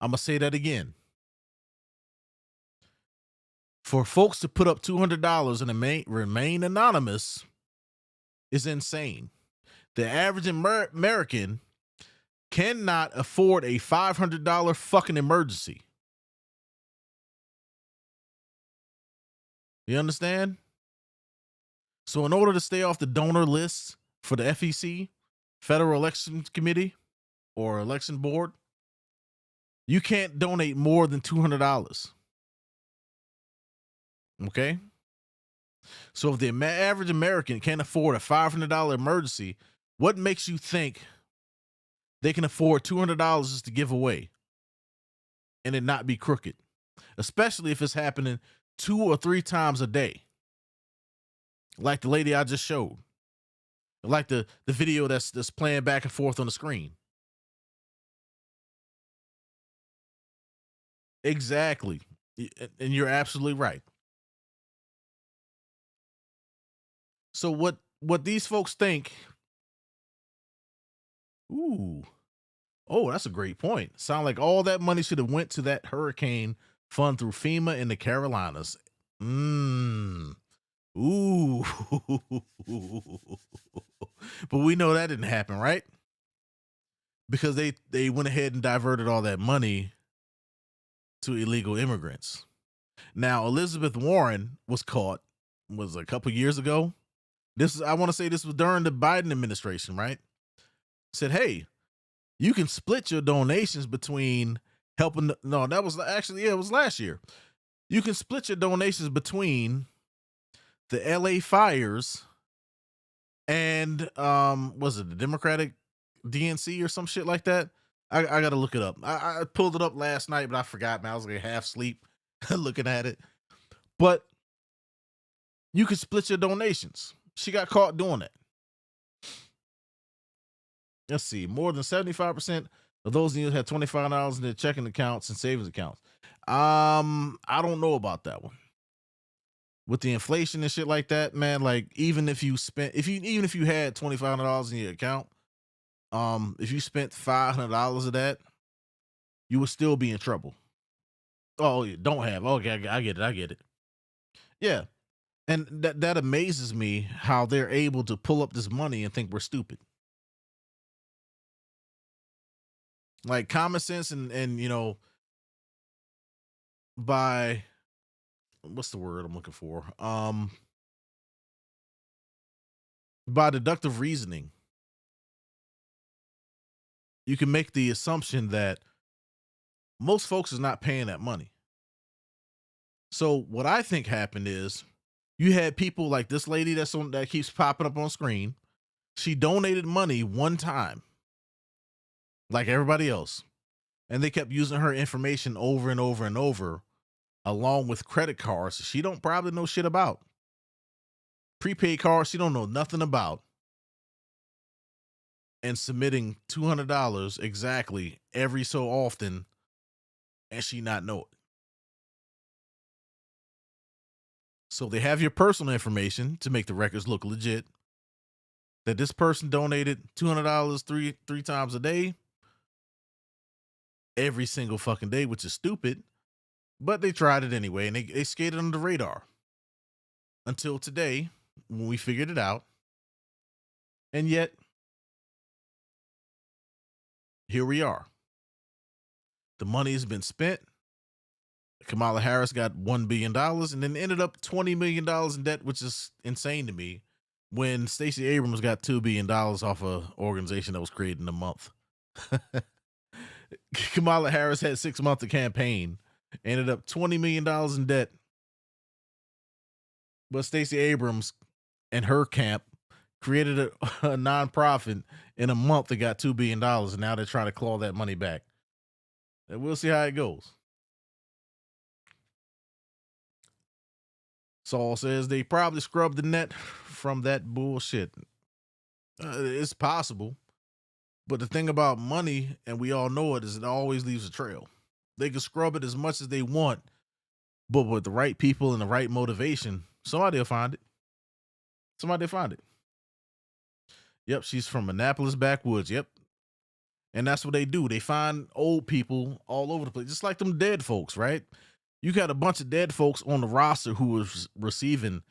I'm going to say that again. For folks to put up $200 and remain anonymous is insane. The average American cannot afford a $500 fucking emergency. You understand? So in order to stay off the donor list for the FEC, Federal Election Committee, or Election Board, you can't donate more than $200. Okay? So if the average American can't afford a $500 emergency, what makes you think they can afford $200 just to give away and it not be crooked? Especially if it's happening 2 or 3 times a day. Like the lady I just showed. Like the video that's playing back and forth on the screen. Exactly. And you're absolutely right. So what these folks think Ooh. Oh, that's a great point. Sound like all that money should have went to that hurricane fund through FEMA in the Carolinas. Mmm. Ooh. But we know that didn't happen, right? Because they went ahead and diverted all that money to illegal immigrants. Now, Elizabeth Warren was caught was a couple years ago. I want to say this was during the Biden administration, right? Said, "Hey, you can split your donations between helping no, that was actually it was last year. You can split your donations between the LA fires and was it the Democratic DNC or some shit like that? I gotta look it up. I pulled it up last night, but I forgot, man. I was like half asleep looking at it. But you can split your donations. She got caught doing that. Let's see. More than 75% of those in had $25 in their checking accounts and savings accounts. I don't know about that one. With the inflation and shit like that, man, like even if you had $2,500 in your account, if you spent $500 of that, you would still be in trouble. Oh, you don't have. Okay, I get it. Yeah. And that amazes me how they're able to pull up this money and think we're stupid. Like common sense and you know, by what's the word I'm looking for? By deductive reasoning, you can make the assumption that most folks is not paying that money. So what I think happened is you had people like this lady that keeps popping up on screen. She donated money one time, like everybody else, and they kept using her information over and over and over, along with credit cards she don't probably know shit about. Prepaid cards she don't know nothing about, and submitting $200 exactly every so often, and she not know it. So they have your personal information to make the records look legit. That this person donated $200 three times a day, every single fucking day, which is stupid. But they tried it anyway, and they skated under the radar until today when we figured it out. And yet, here we are. The money has been spent. Kamala Harris got $1 billion and then ended up $20 million in debt, which is insane to me, when Stacey Abrams got $2 billion off an organization that was created in a month. Kamala Harris had 6 months of campaign, ended up $20 million in debt. But Stacey Abrams and her camp created a nonprofit in a month that got $2 billion, and now they're trying to claw that money back. And we'll see how it goes. Saul says they probably scrubbed the net from that bullshit. It's possible. But the thing about money, and we all know it, is it always leaves a trail. They can scrub it as much as they want, but with the right people and the right motivation, somebody will find it. Somebody will find it. Yep, she's from Annapolis backwoods. Yep. And that's what they do. They find old people all over the place, just like them dead folks, right? You got a bunch of dead folks on the roster who was receiving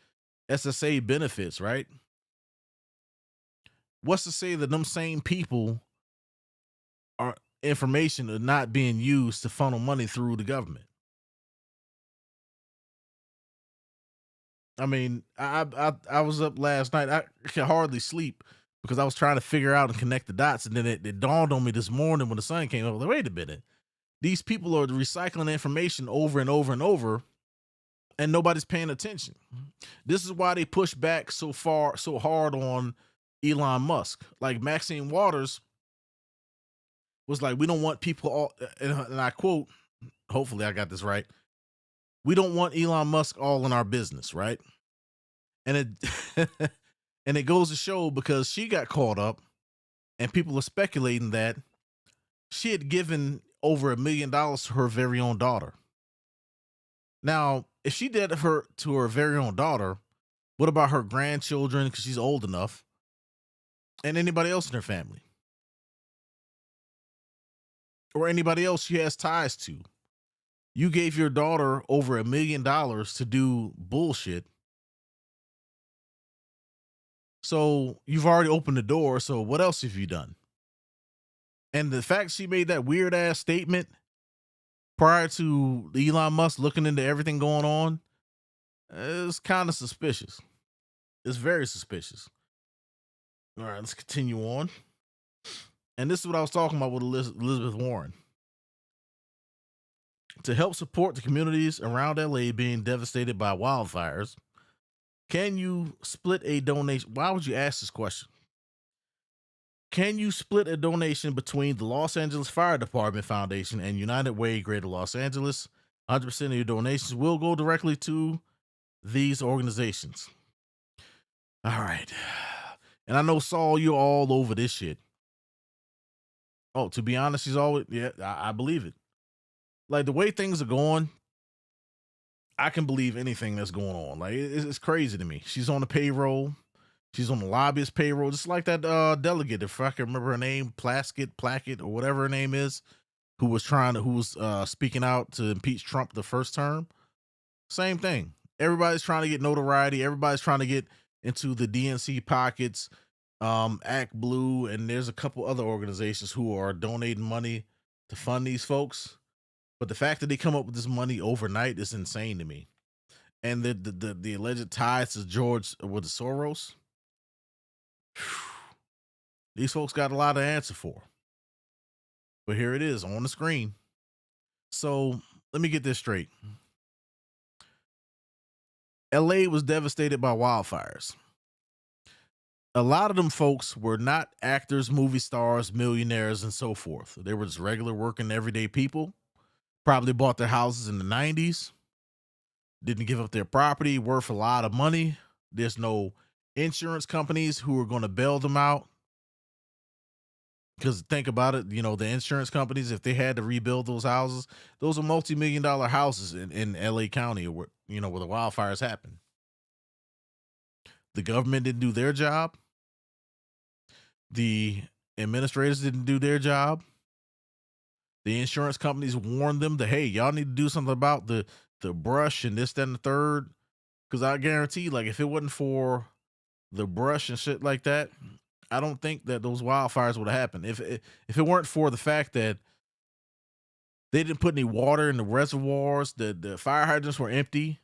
SSA benefits, right? What's to say that them same people are information are not being used to funnel money through the government? I mean, I was up last night. I could hardly sleep because I was trying to figure out and connect the dots. And then it dawned on me this morning when the sun came up. I was like, wait a minute. These people are recycling information over and over and over, and nobody's paying attention. This is why they push back so hard on Elon Musk. Like Maxine Waters was like, we don't want people all, and I quote, hopefully I got this right. We don't want Elon Musk all in our business, right? And it goes to show, because she got caught up and people are speculating that she had given over $1 million to her very own daughter. Now, if she did her to her very own daughter, what about her grandchildren, because she's old enough, and anybody else in her family? or anybody else she has ties to. You gave your daughter over $1 million to do bullshit. So you've already opened the door. So what else have you done? And the fact she made that weird ass statement prior to Elon Musk looking into everything going on is kind of suspicious. It's very suspicious. All right, let's continue on. And this is what I was talking about with Elizabeth Warren. To help support the communities around LA being devastated by wildfires, can you split a donation? Why would you ask this question? Can you split a donation between the Los Angeles Fire Department Foundation and United Way Greater Los Angeles? 100% of your donations will go directly to these organizations. All right. And I know, Saul, you're all over this shit. Oh, to be honest, she's always, yeah, I believe it. Like the way things are going, I can believe anything that's going on. Like it's crazy to me. She's on the payroll. She's on the lobbyist payroll, just like that delegate, if I can remember her name, Plackett, or whatever her name is, who was speaking out to impeach Trump the first term. Same thing. Everybody's trying to get notoriety. Everybody's trying to get into the DNC pockets, Act Blue, and there's a couple other organizations who are donating money to fund these folks. But the fact that they come up with this money overnight is insane to me. And the alleged ties to George with the Soros. These folks got a lot to answer for. But here it is on the screen. So let me get this straight. LA was devastated by wildfires. A lot of them folks were not actors, movie stars, millionaires, and so forth. They were just regular working everyday people. Probably bought their houses in the 90s. Didn't give up their property, worth a lot of money. There's no insurance companies who are going to bail them out. Because think about it, you know, the insurance companies, if they had to rebuild those houses, those are multi-million-dollar houses in LA County, where, you know, where the wildfires happen. The government didn't do their job. The administrators didn't do their job. The insurance companies warned them that, hey, y'all need to do something about the brush and this, that, and the third. Because I guarantee, like, if it wasn't for the brush and shit like that, I don't think that those wildfires would have happened. If it weren't for the fact that they didn't put any water in the reservoirs, the fire hydrants were empty,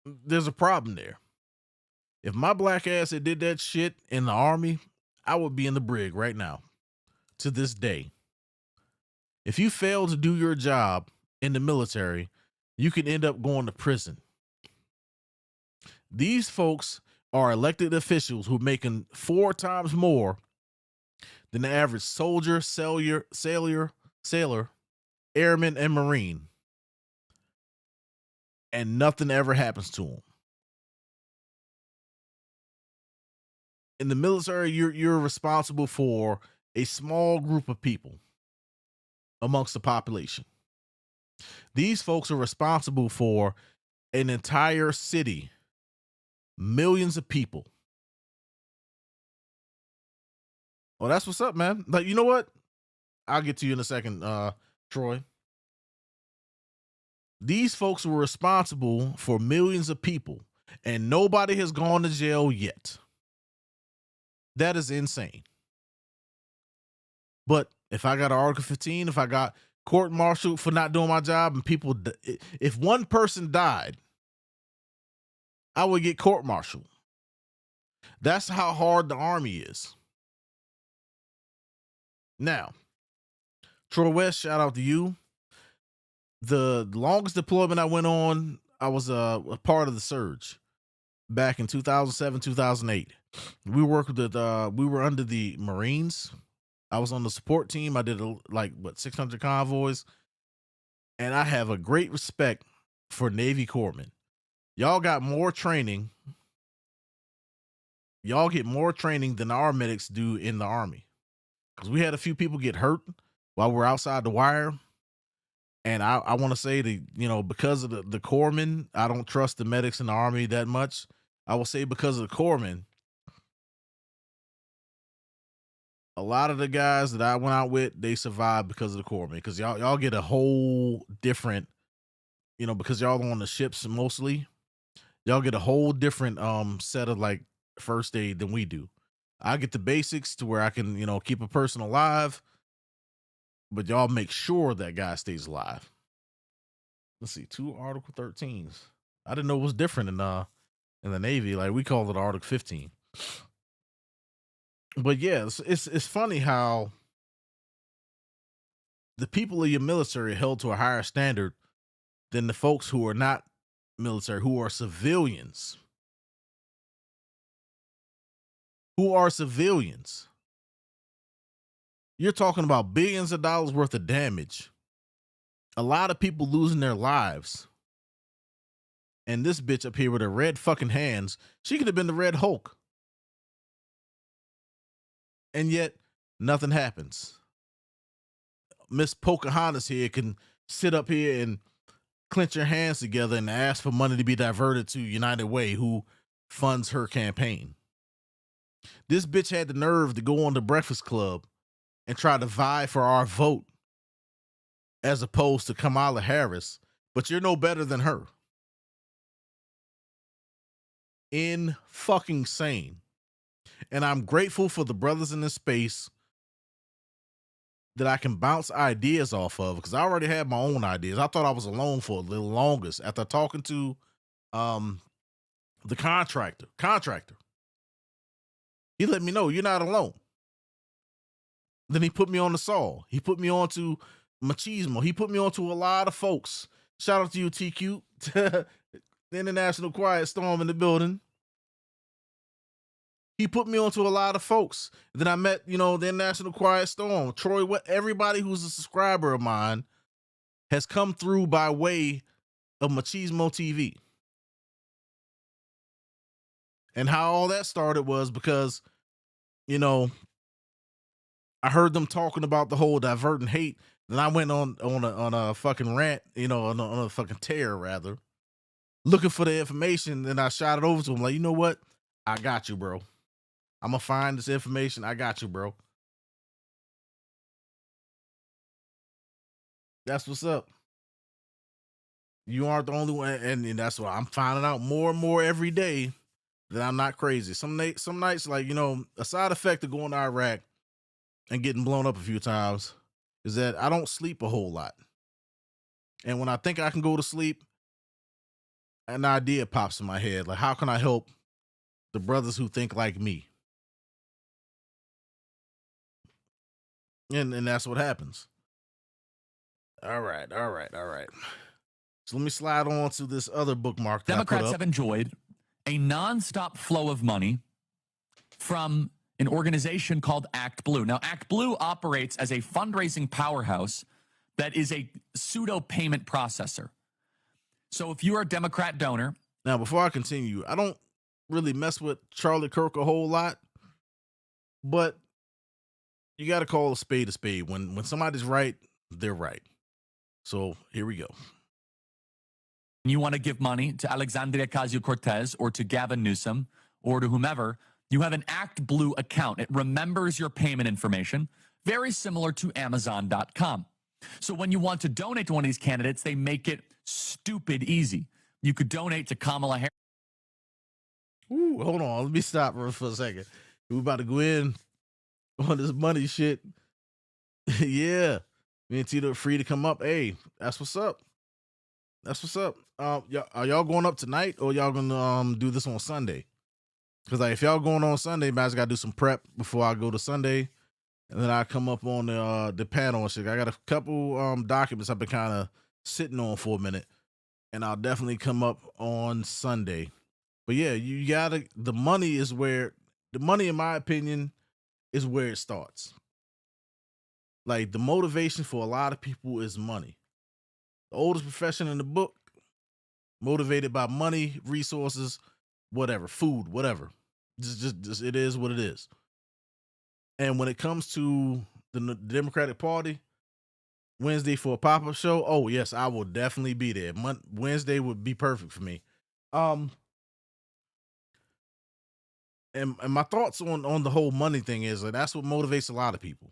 there's a problem there. If my black ass had did that shit in the army, I would be in the brig right now. To this day. If you fail to do your job in the military, you can end up going to prison. These folks are elected officials who are making 4 times more than the average soldier, sailor, airman, and Marine. And nothing ever happens to them. In the military, you're responsible for a small group of people amongst the population. These folks are responsible for an entire city, millions of people. Oh, that's what's up, man. Like, you know what? I'll get to you in a second, Troy. These folks were responsible for millions of people, and nobody has gone to jail yet. That is insane. But if I got an Article 15, if I got court-martialed for not doing my job, and people, if one person died, I would get court-martialed. That's how hard the Army is. Now, Troy West, shout out to you. The longest deployment I went on, I was a part of the surge back in 2007, 2008. We worked with we were under the Marines. I was on the support team. I did 600 convoys, and I have a great respect for Navy corpsmen. Y'all got more training. Y'all get more training than our medics do in the Army, because we had a few people get hurt while we're outside the wire. And I want to say that, you know, because of the corpsmen, I don't trust the medics in the Army that much. I will say because of the corpsmen, a lot of the guys that I went out with, they survived because of the Corps, man. Because y'all get a whole different, because y'all on the ships mostly, y'all get a whole different set of like first aid than we do. I get the basics to where I can, keep a person alive, but y'all make sure that guy stays alive. Let's see, 2 Article 13s. I didn't know it was different in the Navy. Like we call it Article 15. But yeah, it's funny how the people of your military are held to a higher standard than the folks who are not military, who are civilians. You're talking about billions of dollars worth of damage. A lot of people losing their lives. And this bitch up here with her red fucking hands, she could have been the Red Hulk. And yet, nothing happens. Miss Pocahontas here can sit up here and clench her hands together and ask for money to be diverted to United Way, who funds her campaign. This bitch had the nerve to go on the Breakfast Club and try to vie for our vote as opposed to Kamala Harris, but you're no better than her. In fucking sane. And I'm grateful for the brothers in this space that I can bounce ideas off of, because I already had my own ideas. I thought I was alone for a little longest after talking to the contractor. He let me know you're not alone. Then he put me on the Saw. He put me on to Machismo. He put me on to a lot of folks. Shout out to you, TQ. The International Quiet Storm in the building. He put me on to a lot of folks. Then I met, the International Quiet Storm. Troy, everybody who's a subscriber of mine has come through by way of Machismo TV. And how all that started was because, I heard them talking about the whole diverting hate. Then I went on a fucking rant, on a fucking tear rather, looking for the information. And I shot it over to him like, you know what? I got you, bro. I'm gonna find this information. I got you, bro. That's what's up. You aren't the only one, and that's what I'm finding out more and more every day that I'm not crazy. Some nights, like, a side effect of going to Iraq and getting blown up a few times is that I don't sleep a whole lot. And when I think I can go to sleep, an idea pops in my head. Like, how can I help the brothers who think like me? And that's what happens. All right. So let me slide on to this other bookmark. Democrats have enjoyed a nonstop flow of money from an organization called Act Blue. Now, Act Blue operates as a fundraising powerhouse that is a pseudo payment processor. So if you are a Democrat donor. Now, before I continue, I don't really mess with Charlie Kirk a whole lot, but you got to call a spade a spade. When somebody's right, they're right. So here we go. You want to give money to Alexandria Ocasio-Cortez or to Gavin Newsom or to whomever, you have an Act Blue account. It remembers your payment information, very similar to Amazon.com. So when you want to donate to one of these candidates, they make it stupid easy. You could donate to Kamala Harris. Ooh, hold on. Let me stop for a second. We're about to go in on this money shit. Yeah. Me and Tito are free to come up. Hey, that's what's up. Are y'all going up tonight, or y'all gonna do this on Sunday? Because if y'all going on Sunday, man, I just gotta do some prep before I go to Sunday, and then I come up on the panel and shit. I got a couple documents I've been kind of sitting on for a minute, and I'll definitely come up on Sunday. But yeah, you gotta. The money, in my opinion, is where it starts. Like, the motivation for a lot of people is money. The oldest profession in the book, motivated by money, resources, whatever, food, whatever. Just it is what it is. And when it comes to the Democratic Party, Wednesday for a pop-up show, oh yes, I will definitely be there. Wednesday would be perfect for me. and my thoughts on the whole money thing is that that's what motivates a lot of people.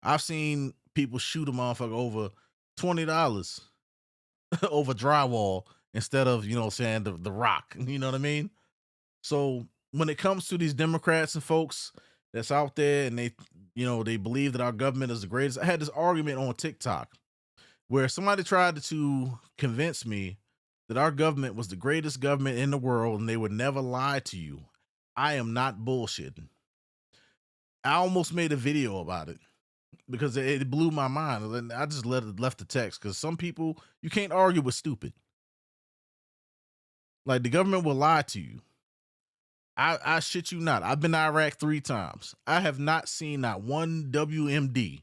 I've seen people shoot a motherfucker over $20 over drywall instead of, you know, saying the rock. You know what I mean? So when it comes to these Democrats and folks that's out there and they, you know, they believe that our government is the greatest. I had this argument on TikTok where somebody tried to convince me that our government was the greatest government in the world and they would never lie to you. I am not bullshitting. I almost made a video about it because it blew my mind. And I just left the text because some people, you can't argue with stupid. Like the government will lie to you. I shit you not. I've been to Iraq 3 times. I have not seen not one WMD.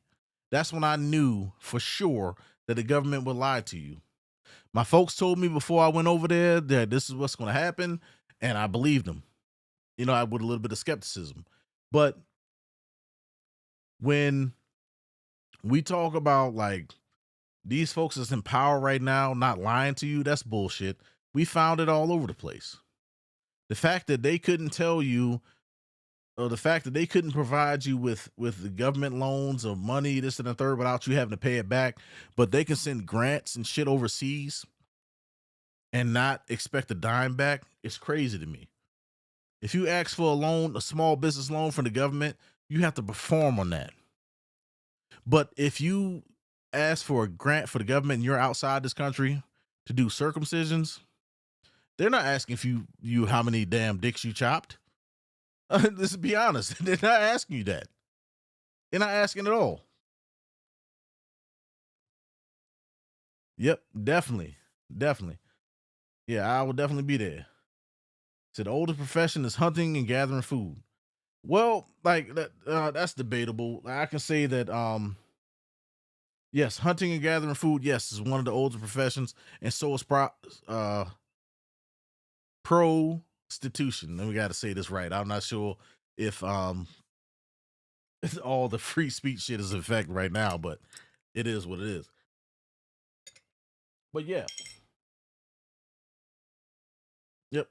That's when I knew for sure that the government would lie to you. My folks told me before I went over there that this is what's going to happen, and I believed them. You know, I with a little bit of skepticism. But when we talk about like these folks that's in power right now not lying to you, that's bullshit. We found it all over the place. The fact that they couldn't tell you, or the fact that they couldn't provide you with the government loans or money, this and the third, without you having to pay it back, but they can send grants and shit overseas and not expect a dime back, it's crazy to me. If you ask for a loan, a small business loan from the government, you have to perform on that. But if you ask for a grant for the government and you're outside this country to do circumcisions, they're not asking if you how many damn dicks you chopped. Let's be honest. They're not asking you that. They're not asking at all. Yep, definitely. Definitely. Yeah, I will definitely be there. So the oldest profession is hunting and gathering food. Well, like that's debatable. I can say that yes, hunting and gathering food, yes, is one of the older professions, and so is prostitution. And we got to say this right. I'm not sure if all the free speech shit is in effect right now, but it is what it is. But yeah. Yep.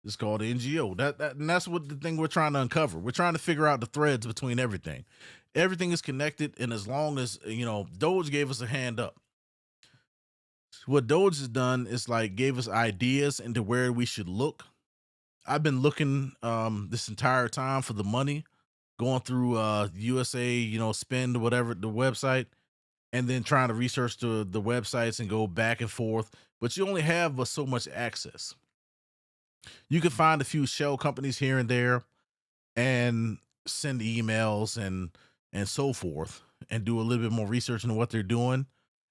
It's called NGO. And that's what the thing we're trying to uncover. We're trying to figure out the threads between everything. Everything is connected, and as long as, you know, Doge gave us a hand up. What Doge has done is like gave us ideas into where we should look. I've been looking this entire time for the money, going through USA, you know, spend whatever the website, and then trying to research the websites and go back and forth. But you only have so much access. You can find a few shell companies here and there and send emails and so forth and do a little bit more research into what they're doing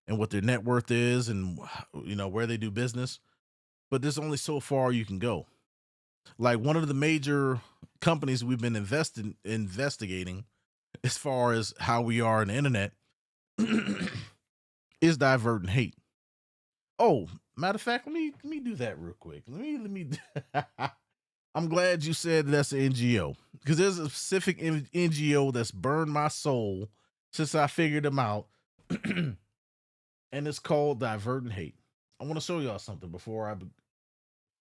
and what their net worth is and, you know, where they do business. But there's only so far you can go. Like one of the major companies we've been investigating as far as how we are on the internet is Diverting Hate. Oh, matter of fact, let me do that real quick. Let me I'm glad you said that's an NGO, because there's a specific NGO that's burned my soul since I figured them out. And it's called Diverting Hate. I want to show y'all something before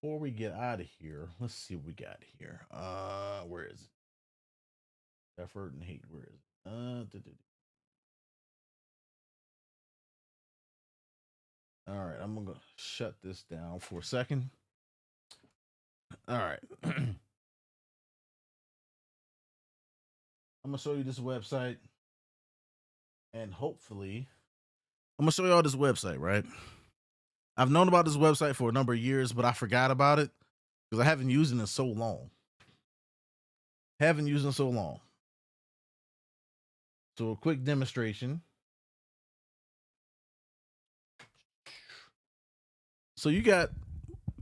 we get out of here. Let's see what we got here. Where is it? Diverting Hate. Where is it? All right, I'm gonna shut this down for a second. All right. I'm gonna show you this website, and hopefully I'm gonna show y'all this website, right? I've known about this website for a number of years, but I forgot about it because I haven't used it in so long. So a quick demonstration. So you got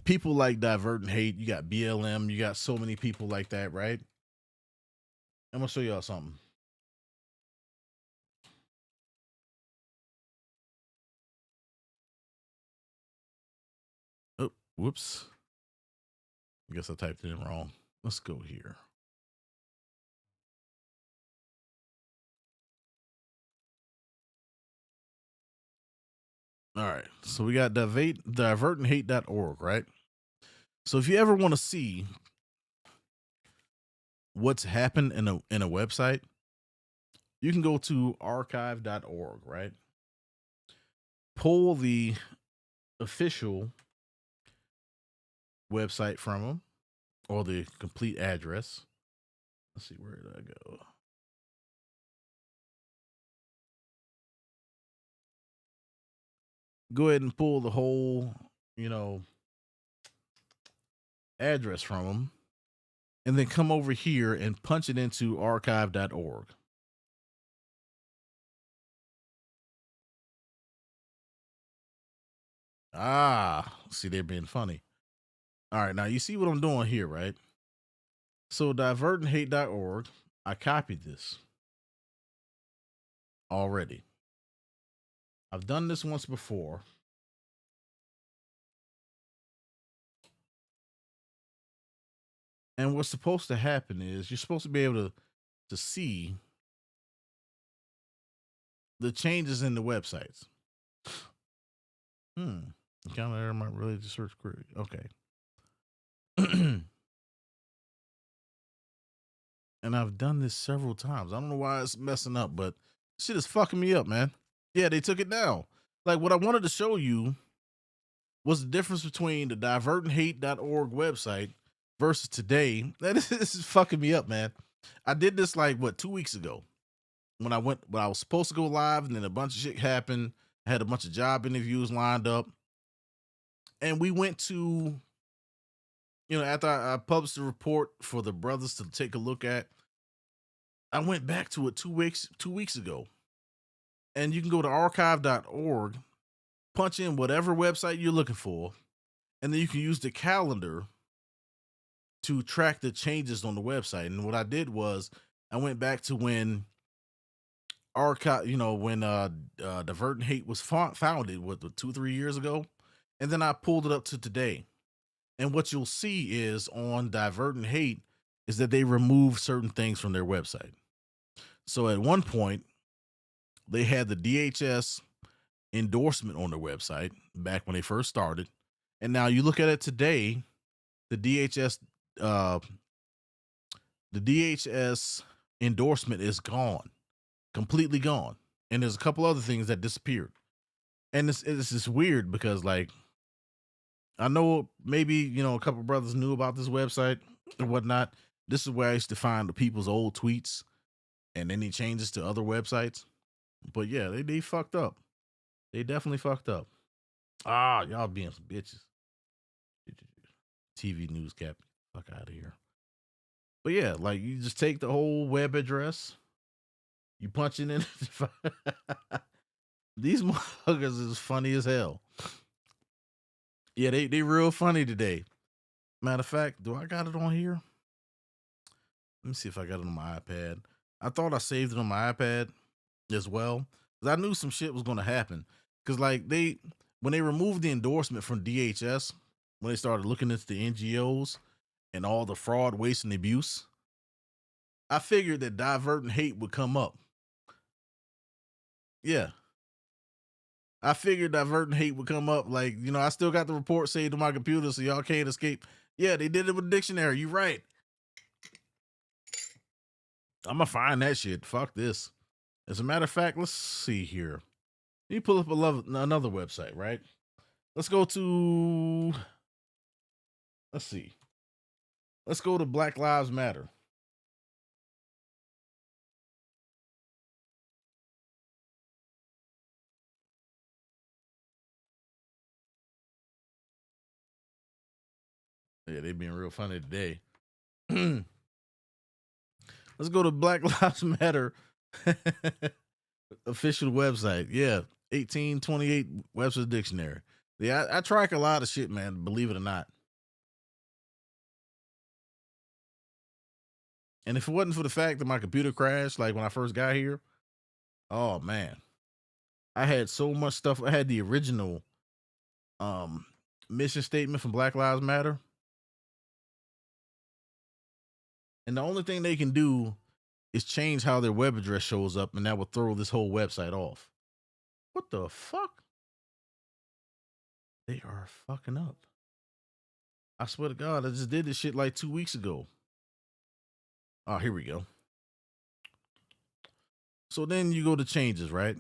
people like Diverting Hate, you got BLM, you got so many people like that, right? I'm gonna show y'all something. Oh, whoops. I guess I typed it in wrong. Let's go here. All right. So we got divertinghate.org, right? So if you ever want to see what's happened in a website, you can go to archive.org, right? Pull the official website from them or the complete address. Let's see, where did I go? Go ahead and pull the whole, address from them, and then come over here and punch it into archive.org. See, they're being funny. All right, now you see what I'm doing here, right? So divertandhate.org, I copied this already. I've done this once before. And what's supposed to happen is you're supposed to be able to see the changes in the websites. Kind of my related to search query. Okay. And I've done this several times. I don't know why it's messing up, but shit is fucking me up, man. Yeah, they took it down. Like, what I wanted to show you was the difference between the divertandhate.org website versus today. This is fucking me up, man. I did this like 2 weeks ago when I was supposed to go live, and then a bunch of shit happened. I had a bunch of job interviews lined up, and we went to, after I published the report for the brothers to take a look at, I went back to it 2 weeks ago. And you can go to archive.org, punch in whatever website you're looking for, and then you can use the calendar to track the changes on the website. And what I did was I went back to when Divert and Hate was founded, 2-3 years ago, and then I pulled it up to today. And what you'll see is on Divert and Hate is that they remove certain things from their website. So at one point, they had the DHS endorsement on their website back when they first started. And now you look at it today, the DHS endorsement is gone, completely gone. And there's a couple other things that disappeared. And it's just weird because, like, I know maybe, a couple brothers knew about this website and whatnot. This is where I used to find the people's old tweets and any changes to other websites. But yeah, they fucked up. They definitely fucked up. Y'all being some bitches. TV news cap, fuck out of here. But yeah, like, you just take the whole web address, you punch it in. These motherfuckers is funny as hell. Yeah, they real funny today. Matter of fact, do I got it on here? Let me see if I got it on my iPad. I thought I saved it on my iPad as well, because I knew some shit was going to happen. Because, like, when they removed the endorsement from DHS, when they started looking into the NGOs and all the fraud, waste, and abuse, I figured that Divert and Hate would come up. Yeah. I figured Divert and Hate would come up. Like, I still got the report saved on my computer, so y'all can't escape. Yeah, they did it with dictionary. You right. I'm going to find that shit. Fuck this. As a matter of fact, let's see here. You pull up another website, right? Let's go to, let's see. Let's go to Black Lives Matter. Yeah, they being real funny today. Let's go to Black Lives Matter official website. Yeah, 1828 Webster's Dictionary. Yeah, I track a lot of shit, man, believe it or not. And if it wasn't for the fact that my computer crashed, like when I first got here, oh man, I had so much stuff. I had the original mission statement from Black Lives Matter. And the only thing they can do is change how their web address shows up, and that will throw this whole website off. What the fuck? They are fucking up. I swear to God, I just did this shit like 2 weeks ago. Oh, here we go. So then you go to changes, right?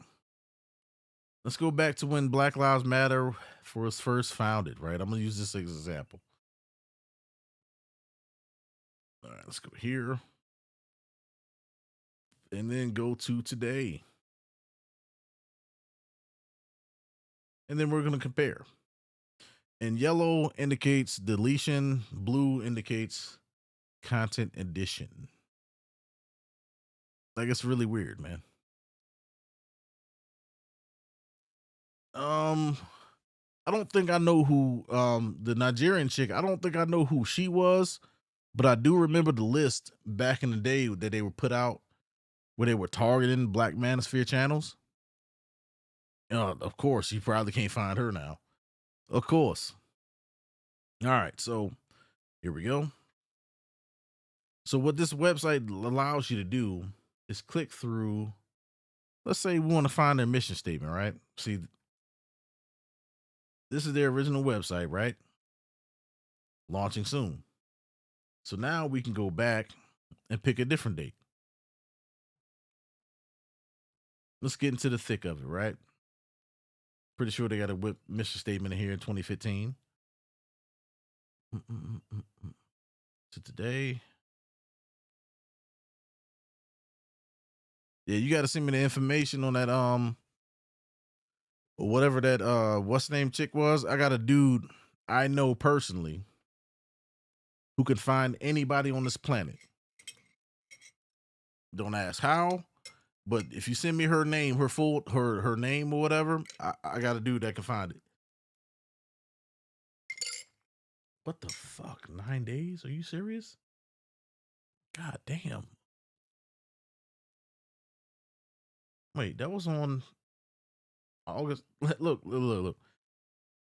Let's go back to when Black Lives Matter was first founded, right? I'm gonna use this as an example. All right, let's go here. And then go to today. And then we're gonna compare. And yellow indicates deletion, blue indicates content addition. Like, it's really weird, man. I don't think I know who the Nigerian chick, I don't think I know who she was, but I do remember the list back in the day that they were put out where they were targeting Black Manosphere channels. Of course, you probably can't find her now. Of course. All right, so here we go. So what this website allows you to do is click through. Let's say we want to find their mission statement, right? See, this is their original website, right? Launching soon. So now we can go back and pick a different date. Let's get into the thick of it, right? Pretty sure they got a mission statement in here in 2015. To today. Yeah, you got to send me the information on that whatever that what's the name chick was. I got a dude I know personally who could find anybody on this planet. Don't ask how, but if you send me her name, her name or whatever, I got a dude that can find it. What the fuck? 9 days? Are you serious? God damn. Wait, that was on August. Look.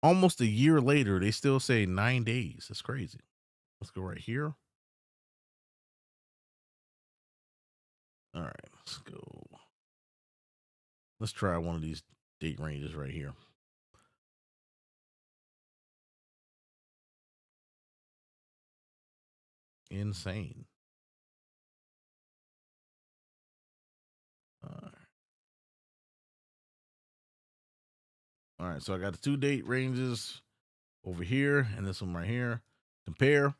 Almost a year later, they still say 9 days. That's crazy. Let's go right here. All right, let's go. Let's try one of these date ranges right here. Insane. All right, so I got the 2 date ranges over here and this one right here. Compare.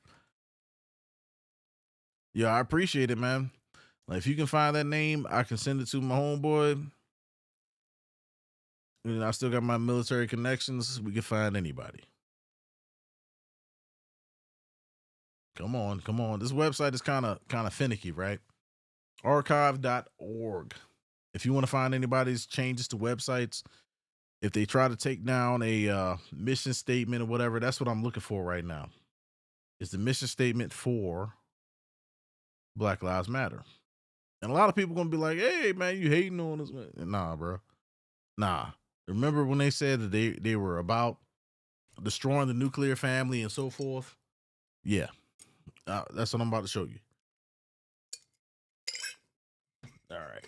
Yeah, I appreciate it, man. Like, if you can find that name, I can send it to my homeboy. And I still got my military connections. We can find anybody. Come on. This website is kind of finicky, right? Archive.org. If you want to find anybody's changes to websites, if they try to take down a mission statement or whatever, that's what I'm looking for right now. It's the mission statement for Black Lives Matter. And a lot of people going to be like, hey, man, you hating on us. Nah, bro. Nah. Remember when they said that they were about destroying the nuclear family and so forth? Yeah. That's what I'm about to show you. All right.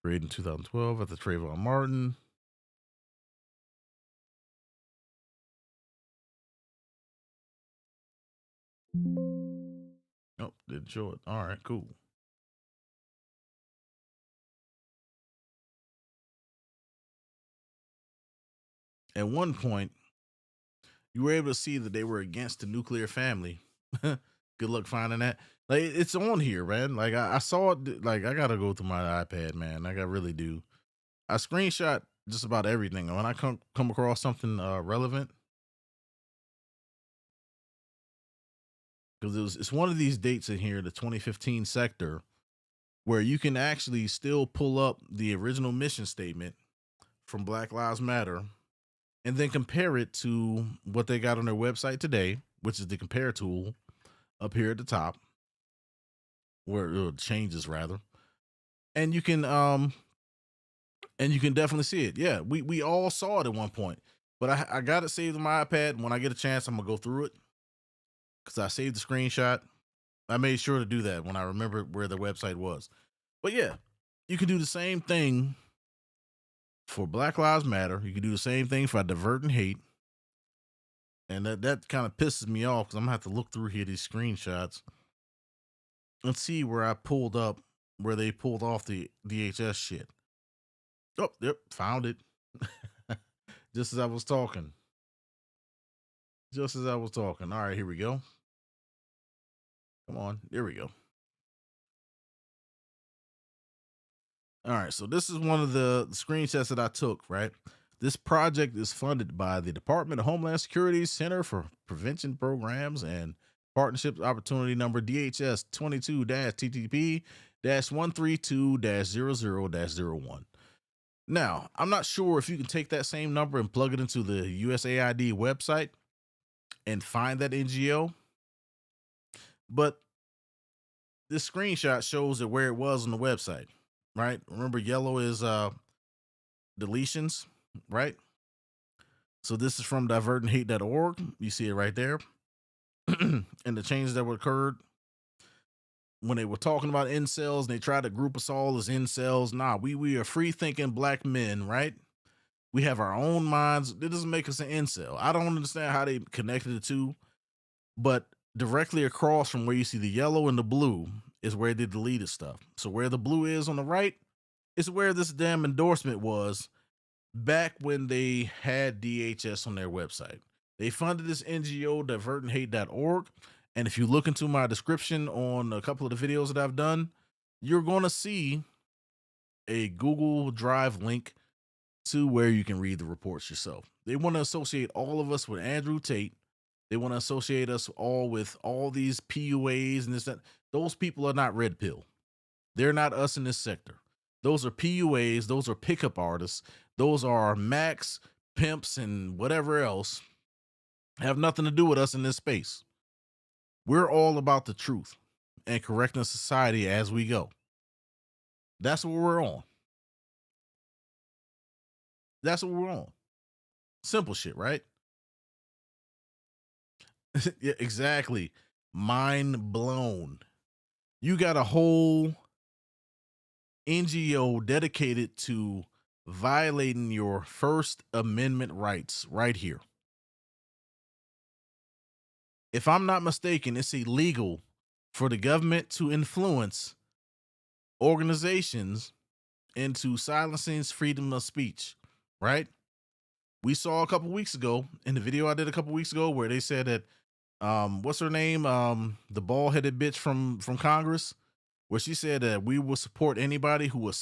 Created in 2012 at the Trayvon Martin. Nope, didn't show it. All right, cool. At one point, you were able to see that they were against the nuclear family. Good luck finding that. Like, it's on here, man. Like, I saw it. Like, I gotta go through my iPad, man. Like, I really do. I screenshot just about everything. When I come across something relevant, because it's one of these dates in here, the 2015 sector, where you can actually still pull up the original mission statement from Black Lives Matter and then compare it to what they got on their website today, which is the compare tool up here at the top, where it changes rather. And you can definitely see it. Yeah, we all saw it at one point, but I got it saved on my iPad. When I get a chance, I'm gonna go through it because I saved the screenshot. I made sure to do that when I remember where the website was. But yeah, you can do the same thing for Black Lives Matter. You can do the same thing for Diverting Hate. And that kind of pisses me off because I'm gonna have to look through here these screenshots and see where I pulled up where they pulled off the DHS shit. Oh, yep, found it. Just as I was talking. Just as I was talking. All right, here we go. Come on, there we go. All right, so this is one of the screenshots that I took, right? This project is funded by the Department of Homeland Security's Center for Prevention Programs and Partnerships Opportunity Number DHS 22-TTP-132-00-01. Now, I'm not sure if you can take that same number and plug it into the USAID website and find that NGO, but this screenshot shows it where it was on the website, right? Remember, yellow is deletions, right? So this is from divertinghate.org. You see it right there. And the changes that were occurred when they were talking about incels and they tried to group us all as incels. Nah, we are free thinking black men, right? We have our own minds. It doesn't make us an incel. I don't understand how they connected the two, but directly across from where you see the yellow and the blue is where they deleted stuff. So where the blue is on the right is where this damn endorsement was back when they had DHS on their website. They funded this NGO, divertinghate.org. And if you look into my description on a couple of the videos that I've done, you're going to see a Google Drive link to where you can read the reports yourself. They want to associate all of us with Andrew Tate. They want to associate us all with all these PUAs and this, that. Those people are not red pill. They're not us in this sector. Those are PUAs. Those are pickup artists. Those are Macs, pimps, and whatever else. Have nothing to do with us in this space. We're all about the truth and correcting society as we go. That's what we're on. That's what we're on. Simple shit, right? Yeah, exactly. Mind blown. You got a whole NGO dedicated to violating your First Amendment rights right here. If I'm not mistaken, it's illegal for the government to influence organizations into silencing freedom of speech, right? We saw a couple weeks ago in the video I did a couple weeks ago where they said that what's her name? The bald-headed bitch from Congress, where she said that we will support anybody who would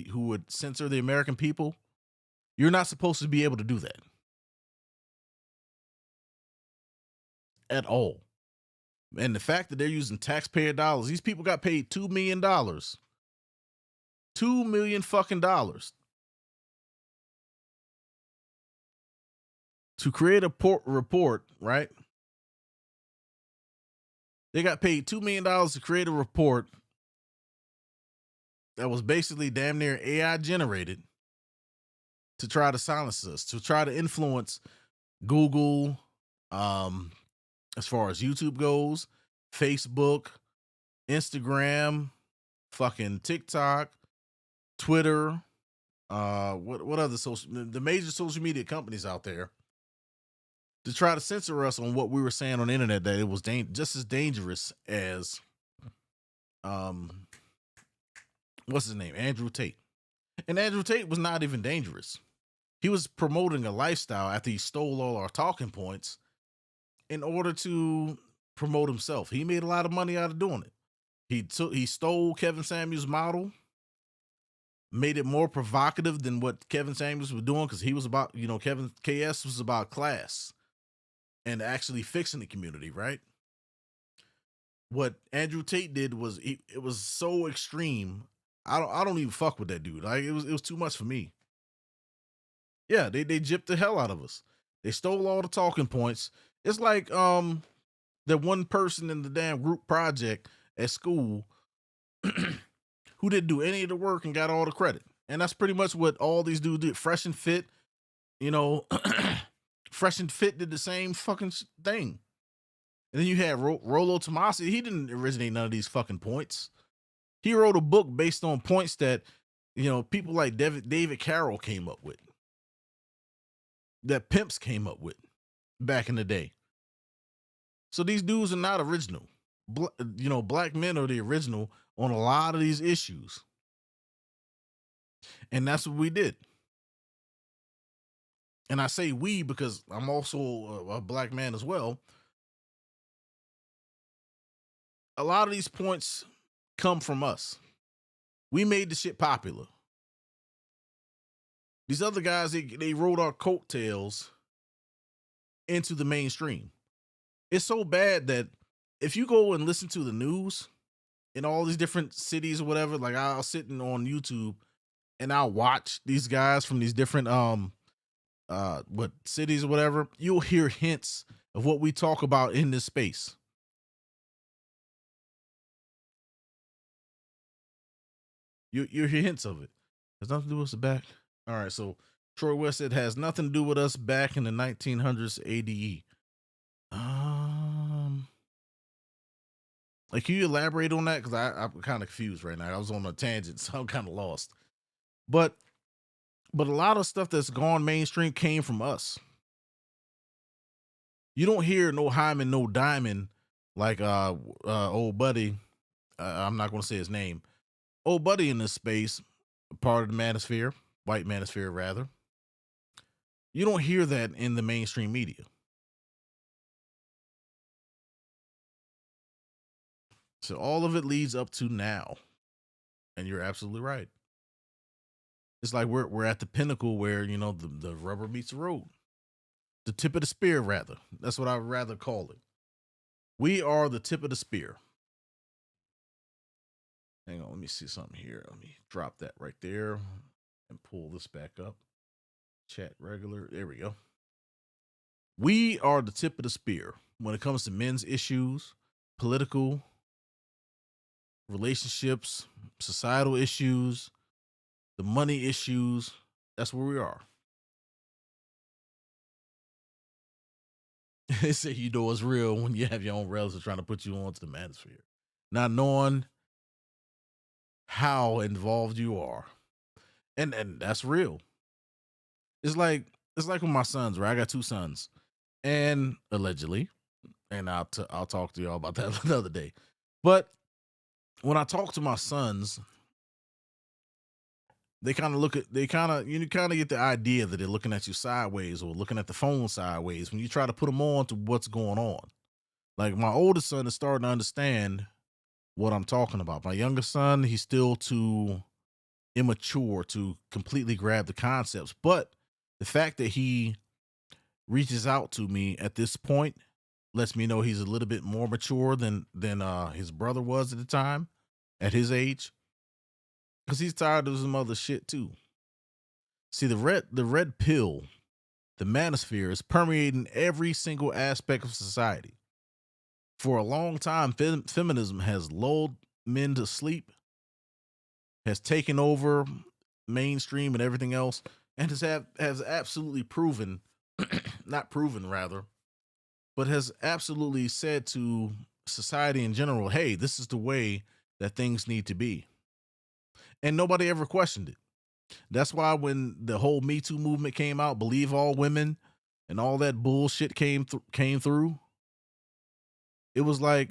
who would censor the American people. You're not supposed to be able to do that. At all. And the fact that they're using taxpayer dollars, these people got paid $2 million. $2 million fucking dollars to create a report, right? They got paid $2 million to create a report that was basically damn near AI generated to try to silence us, to try to influence Google, as far as YouTube goes, Facebook, Instagram, fucking TikTok, Twitter, what other the major social media companies out there, to try to censor us on what we were saying on the internet, that it was just as dangerous as what's his name? Andrew Tate. And Andrew Tate was not even dangerous. He was promoting a lifestyle after he stole all our talking points in order to promote himself. He made a lot of money out of doing it. He stole Kevin Samuels' model, made it more provocative than what Kevin Samuels was doing, because he was about, Kevin KS was about class and actually fixing the community, right? What Andrew Tate did was it was so extreme. I don't even fuck with that dude. Like it was too much for me. Yeah, they gypped the hell out of us. They stole all the talking points. It's like that one person in the damn group project at school who didn't do any of the work and got all the credit. And that's pretty much what all these dudes did. Fresh and Fit, Fresh and Fit did the same fucking thing. And then you had Rollo Tomasi. He didn't originate none of these fucking points. He wrote a book based on points that, people like David Carroll came up with, that pimps came up with. back in the day. So these dudes are not original. Black men are the original on a lot of these issues. And that's what we did. And I say we because I'm also a black man as well. A lot of these points come from us. We made the shit popular. These other guys, they rode our coattails into the mainstream. It's so bad that if you go and listen to the news in all these different cities or whatever, like I'll sit on YouTube and I'll watch these guys from these different cities or whatever, you'll hear hints of what we talk about in this space. You hear hints of it. Has nothing to do with us back. All right, so Troy West said has nothing to do with us back in the 1900s ADE. Like, can you elaborate on that? Because I'm kind of confused right now. I was on a tangent, so I'm kind of lost. But a lot of stuff that's gone mainstream came from us. You don't hear no Hyman, no Diamond like old buddy. I'm not going to say his name. Old buddy in this space, part of the manosphere, white manosphere rather. You don't hear that in the mainstream media. So all of it leads up to now. And you're absolutely right. It's like we're at the pinnacle where, the rubber meets the road. The tip of the spear, rather. That's what I would rather call it. We are the tip of the spear. Hang on, let me see something here. Let me drop that right there and pull this back up. Chat regular. There we go. We are the tip of the spear when it comes to men's issues, political, relationships, societal issues, the money issues. That's where we are. They say it's real when you have your own relatives trying to put you onto the manosphere, not knowing how involved you are. And that's real. It's like with my sons, right? I got 2 sons, and allegedly, and I'll talk to y'all about that another day. But when I talk to my sons, they kind of you kind of get the idea that they're looking at you sideways or looking at the phone sideways when you try to put them on to what's going on. Like, my oldest son is starting to understand what I'm talking about. My youngest son, he's still too immature to completely grab the concepts. But the fact that he reaches out to me at this point lets me know he's a little bit more mature than his brother was at the time, at his age. Because he's tired of some other shit too. See, the red pill, the manosphere, is permeating every single aspect of society. For a long time, feminism has lulled men to sleep, has taken over mainstream and everything else, and has absolutely proven, not proven rather, but has absolutely said to society in general, hey, this is the way that things need to be. And nobody ever questioned it. That's why when the whole Me Too movement came out, believe all women and all that bullshit came through, it was like,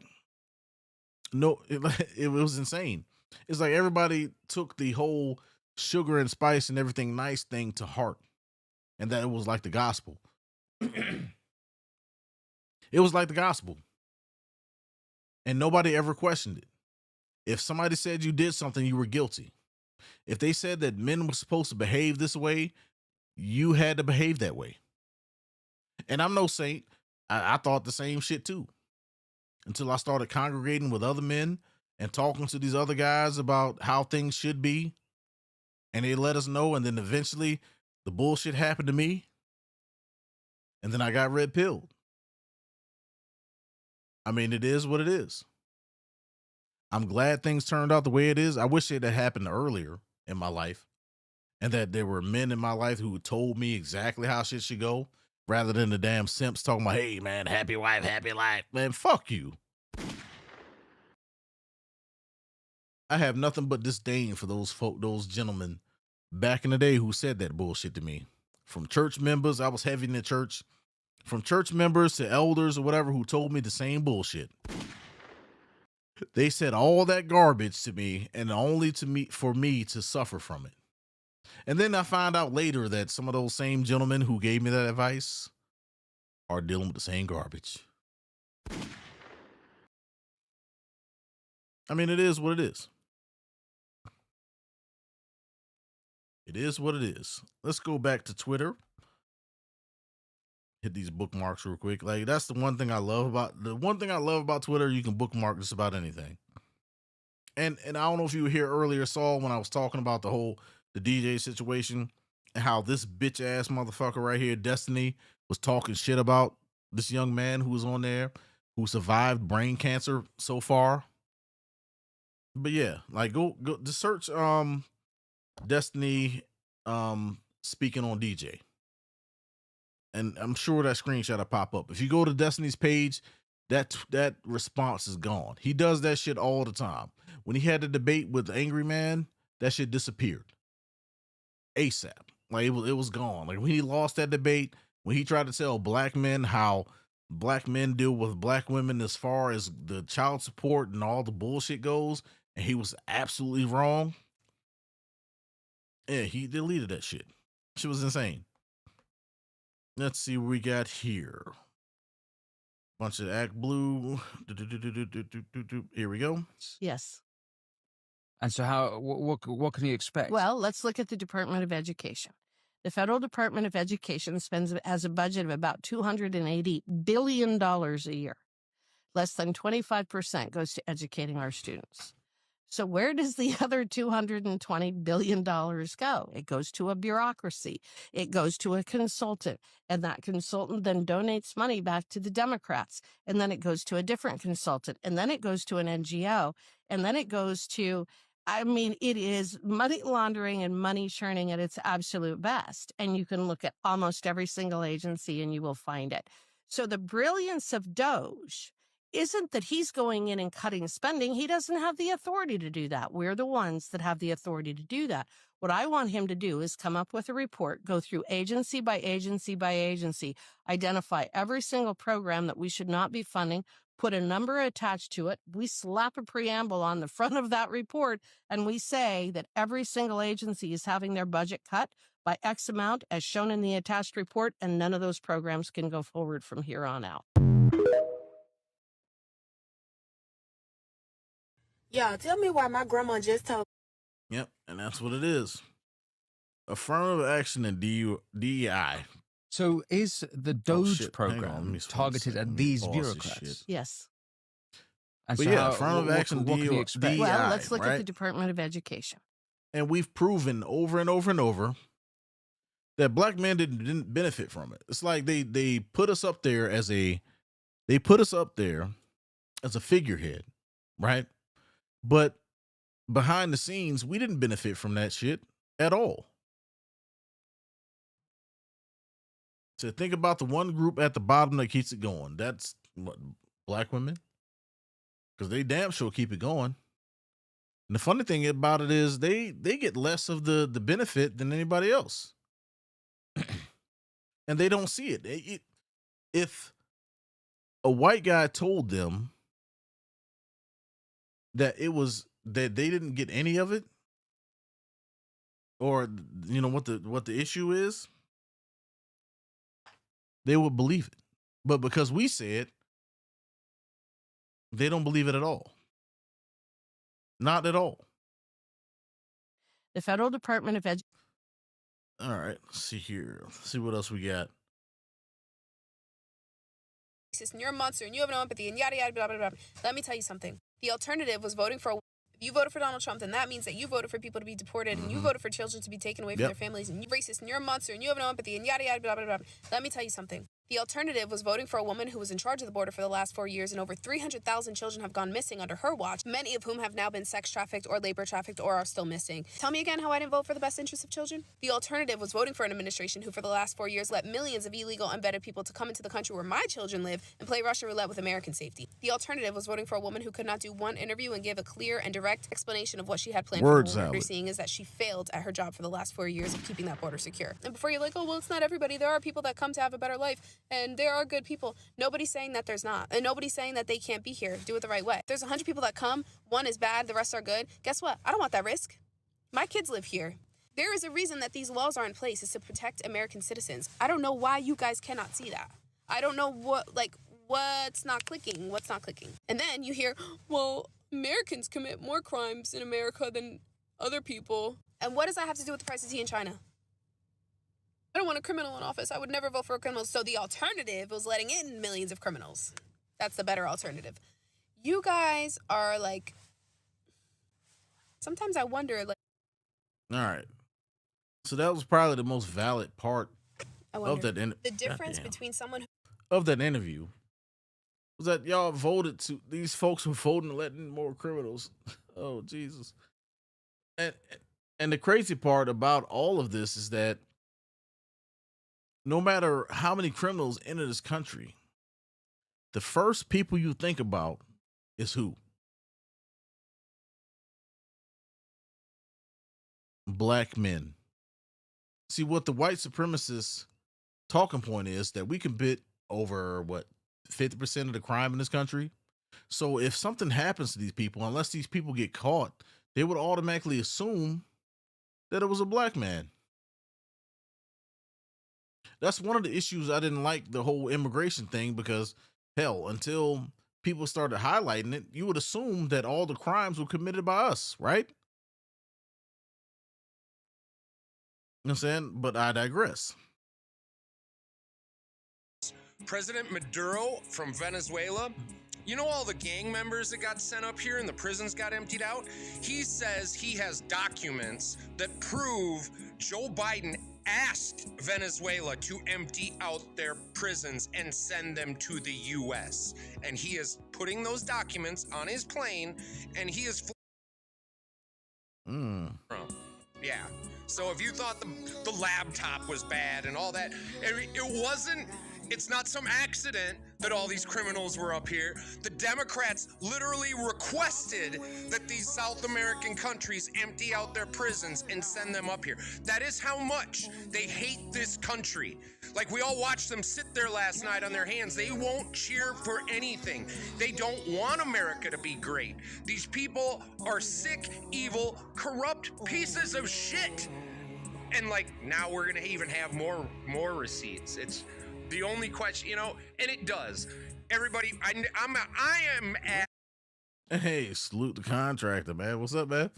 no, it was insane. It's like everybody took the whole sugar and spice and everything nice thing to heart, and that it was like the gospel. It was like the gospel. And nobody ever questioned it. If somebody said you did something, you were guilty. If they said that men were supposed to behave this way, you had to behave that way. And I'm no saint. I thought the same shit too. Until I started congregating with other men and talking to these other guys about how things should be. And they let us know. And then eventually the bullshit happened to me. And then I got red pilled. I mean, it is what it is. I'm glad things turned out the way it is. I wish it had happened earlier in my life, and that there were men in my life who told me exactly how shit should go, rather than the damn simps talking about, hey man, happy wife, happy life. Man, fuck you. I have nothing but disdain for those gentlemen back in the day who said that bullshit to me. From church members, I was heavy in the church, from church members to elders or whatever who told me the same bullshit. They said all that garbage to me and only to me for me to suffer from it. And then I find out later that some of those same gentlemen who gave me that advice are dealing with the same garbage. I mean, it is what it is. It is what it is. Let's go back to Twitter. Hit these bookmarks real quick. Like, that's the one thing I love about Twitter. You can bookmark just about anything. And I don't know if you were here earlier, Saul, when I was talking about the DJ situation and how this bitch ass motherfucker right here, Destiny, was talking shit about this young man who was on there who survived brain cancer so far. But yeah, like go to search Destiny speaking on DJ. And I'm sure that screenshot will pop up. If you go to Destiny's page, that response is gone. He does that shit all the time. When he had the debate with Angry Man, that shit disappeared. ASAP. Like it was gone. Like when he lost that debate, when he tried to tell black men how black men deal with black women as far as the child support and all the bullshit goes, and he was absolutely wrong. Yeah, he deleted that shit. Shit was insane. Let's see what we got here. Bunch of Act Blue. Here we go. Yes. And so what can you expect? Well, let's look at the Department of Education. The federal Department of Education has a budget of about $280 billion a year. Less than 25% goes to educating our students. So where does the other $220 billion go? It goes to a bureaucracy. It goes to a consultant. And that consultant then donates money back to the Democrats. And then it goes to a different consultant. And then it goes to an NGO. And then it goes to, it is money laundering and money churning at its absolute best. And you can look at almost every single agency and you will find it. So the brilliance of DOGE isn't that he's going in and cutting spending. He doesn't have the authority to do that. We're the ones that have the authority to do that. What I want him to do is come up with a report, go through agency by agency by agency, identify every single program that we should not be funding, put a number attached to it. We slap a preamble on the front of that report, and we say that every single agency is having their budget cut by X amount as shown in the attached report, and none of those programs can go forward from here on out. Yeah, tell me why my grandma just told. Yep, and that's what it is. Affirmative action and DEI. So is the DOGE program targeted at these bureaucrats? Yes. And but so yeah, affirmative action what can you expect? Well, let's look right? at the Department of Education. And we've proven over and over and over that black men didn't benefit from it. It's like they put us up there as a figurehead, right? But behind the scenes, we didn't benefit from that shit at all. So think about the one group at the bottom that keeps it going. That's what, black women, because they damn sure keep it going. And the funny thing about it is they get less of the benefit than anybody else. And they don't see it. If a white guy told them that they didn't get any of it, or what the issue is, they would believe it. But because we say it, they don't believe it at all. Not at all. The Federal Department of Education. All right, let's see here. Let's see what else we got. And you're a monster and you have no empathy and yada yada blah blah blah. Let me tell you something. The alternative was voting for. If you voted for Donald Trump, then that means that you voted for people to be deported and you voted for children to be taken away from their families, and you're racist and you're a monster and you have no empathy and yada yada blah blah blah. Let me tell you something. The alternative was voting for a woman who was in charge of the border for the last 4 years, and over 300,000 children have gone missing under her watch, many of whom have now been sex trafficked or labor trafficked or are still missing. Tell me again how I didn't vote for the best interests of children? The alternative was voting for an administration who for the last 4 years let millions of illegal, unvetted people to come into the country where my children live and play Russian roulette with American safety. The alternative was voting for a woman who could not do one interview and give a clear and direct explanation of what she had planned for the border, seeing is that she failed at her job for the last 4 years of keeping that border secure. And before you're like, oh, well, it's not everybody. There are people that come to have a better life. and there are good people. Nobody's saying that there's not. And nobody's saying that they can't be here. Do it the right way. There's 100 people that come. One is bad. The rest are good. Guess what? I don't want that risk. My kids live here. There is a reason that these laws are in place, is to protect American citizens. I don't know why you guys cannot see that. I don't know what's not clicking. And then you hear, well, Americans commit more crimes in America than other people. And what does that have to do with the price of tea in China? I don't want a criminal in office. I would never vote for a criminal. So the alternative was letting in millions of criminals. That's the better alternative. You guys are like, sometimes I wonder, like. All right. So that was probably the most valid part of that the difference between someone who of that interview was that y'all voted to, these folks were voting to let in more criminals. Oh, Jesus. And the crazy part about all of this is that no matter how many criminals enter this country, the first people you think about is who? Black men. See, what the white supremacist talking point is that we commit over, 50% of the crime in this country. So if something happens to these people, unless these people get caught, they would automatically assume that it was a black man. That's one of the issues I didn't like the whole immigration thing, because hell, until people started highlighting it, you would assume that all the crimes were committed by us, right? You know what I'm saying? But I digress. President Maduro from Venezuela, you know all the gang members that got sent up here and the prisons got emptied out? He says he has documents that prove Joe Biden asked Venezuela to empty out their prisons and send them to the U.S. And he is putting those documents on his plane, and he is... Yeah. So if you thought the laptop was bad and all that, it wasn't. It's not some accident that all these criminals were up here. The Democrats literally requested that these South American countries empty out their prisons and send them up here. That is how much they hate this country. Like, we all watched them sit there last night on their hands. They won't cheer for anything. They don't want America to be great. These people are sick, evil, corrupt pieces of shit. And like, now we're gonna even have more receipts. It's the only question, you know, and it does. Everybody, I am at. Hey, salute the contractor, man. What's up, man?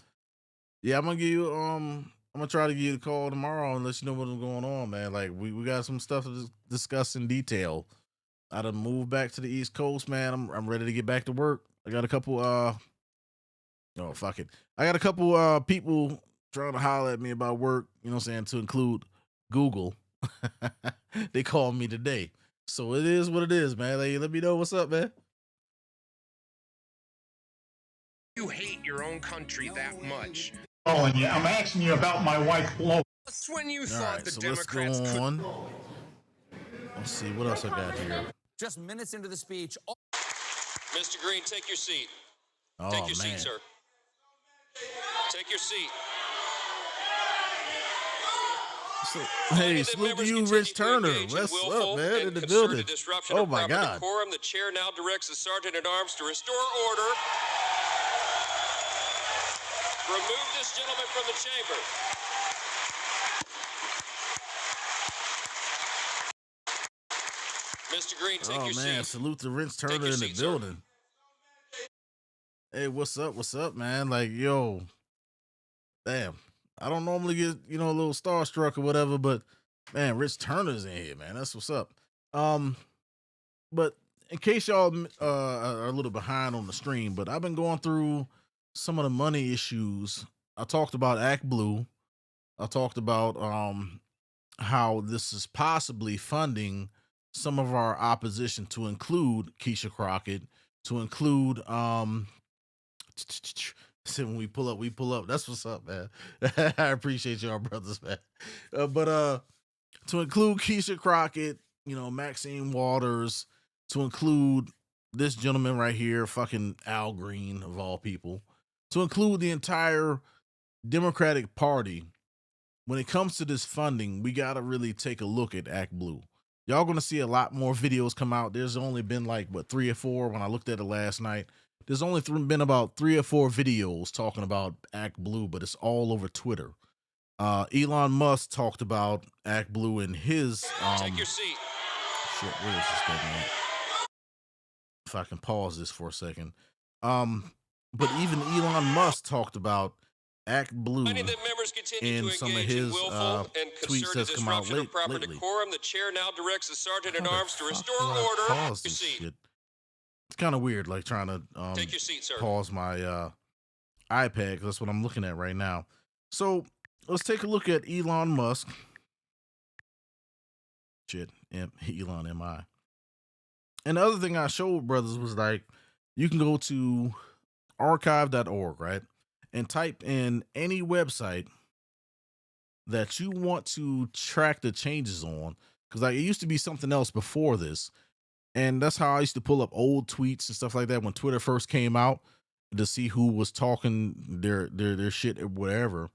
Yeah, I'm gonna give you I'm gonna try to give you a call tomorrow and let you know what's going on, man. Like, we got some stuff to discuss in detail. I done moved back to the East Coast, man. I'm ready to get back to work. I got a couple fuck it. I got a couple people trying to holler at me about work, you know what I'm saying, to include Google. They called me today. So it is what it is, man. Like, let me know what's up, man. You hate your own country that much. Oh, yeah, I'm asking you about my wife, Flo. That's when you All thought right, the so Democrats let's go on. could. Let's see what else I got here. Just minutes into the speech. Mr. Green, take your seat. Oh, Take your man. seat, sir. Take your seat. So, hey, salute to you, Rich Turner. What's up, man, in the building? Oh, my God. Decorum. The chair now directs the sergeant at arms to restore order. Remove this gentleman from the chamber. Mr. Green, take your man, seat. salute to Rich Turner your in the seat, sir. building. Hey, what's up, man? Like, yo, damn. I don't normally get, a little starstruck or whatever, but man, Rich Turner's in here, man. That's what's up. But in case y'all are a little behind on the stream, but I've been going through some of the money issues. I talked about Act Blue. I talked about how this is possibly funding some of our opposition, to include Keisha Crockett, to include so when we pull up. That's what's up, man. I appreciate y'all brothers, man. But to include Keisha Crockett, Maxine Waters, to include this gentleman right here, fucking Al Green of all people, to include the entire Democratic Party. When it comes to this funding, we got to really take a look at Act Blue. Y'all gonna see a lot more videos come out. There's only been like 3 or 4 when I looked at it last night. There's only been about 3 or 4 videos talking about Act Blue, but it's all over Twitter. Elon Musk talked about Act Blue in his Take your seat. Shit, where is this thing at? If I can pause this for a second. But even Elon Musk talked about Act Blue Finding that members continue in to some of engage in his willful and tweets concerted that's come out disruption of proper lately. decorum, the chair now directs the sergeant at How the arms to fuck restore do I order. pause Your this seat. shit? It's kind of weird, like trying to Take your seat, sir. pause my iPad, because that's what I'm looking at right now. So let's take a look at Elon Musk. Shit, Elon MI. And the other thing I showed brothers was like, you can go to archive.org, right? And type in any website that you want to track the changes on. Because like it used to be something else before this. And that's how I used to pull up old tweets and stuff like that when Twitter first came out to see who was talking their shit or whatever.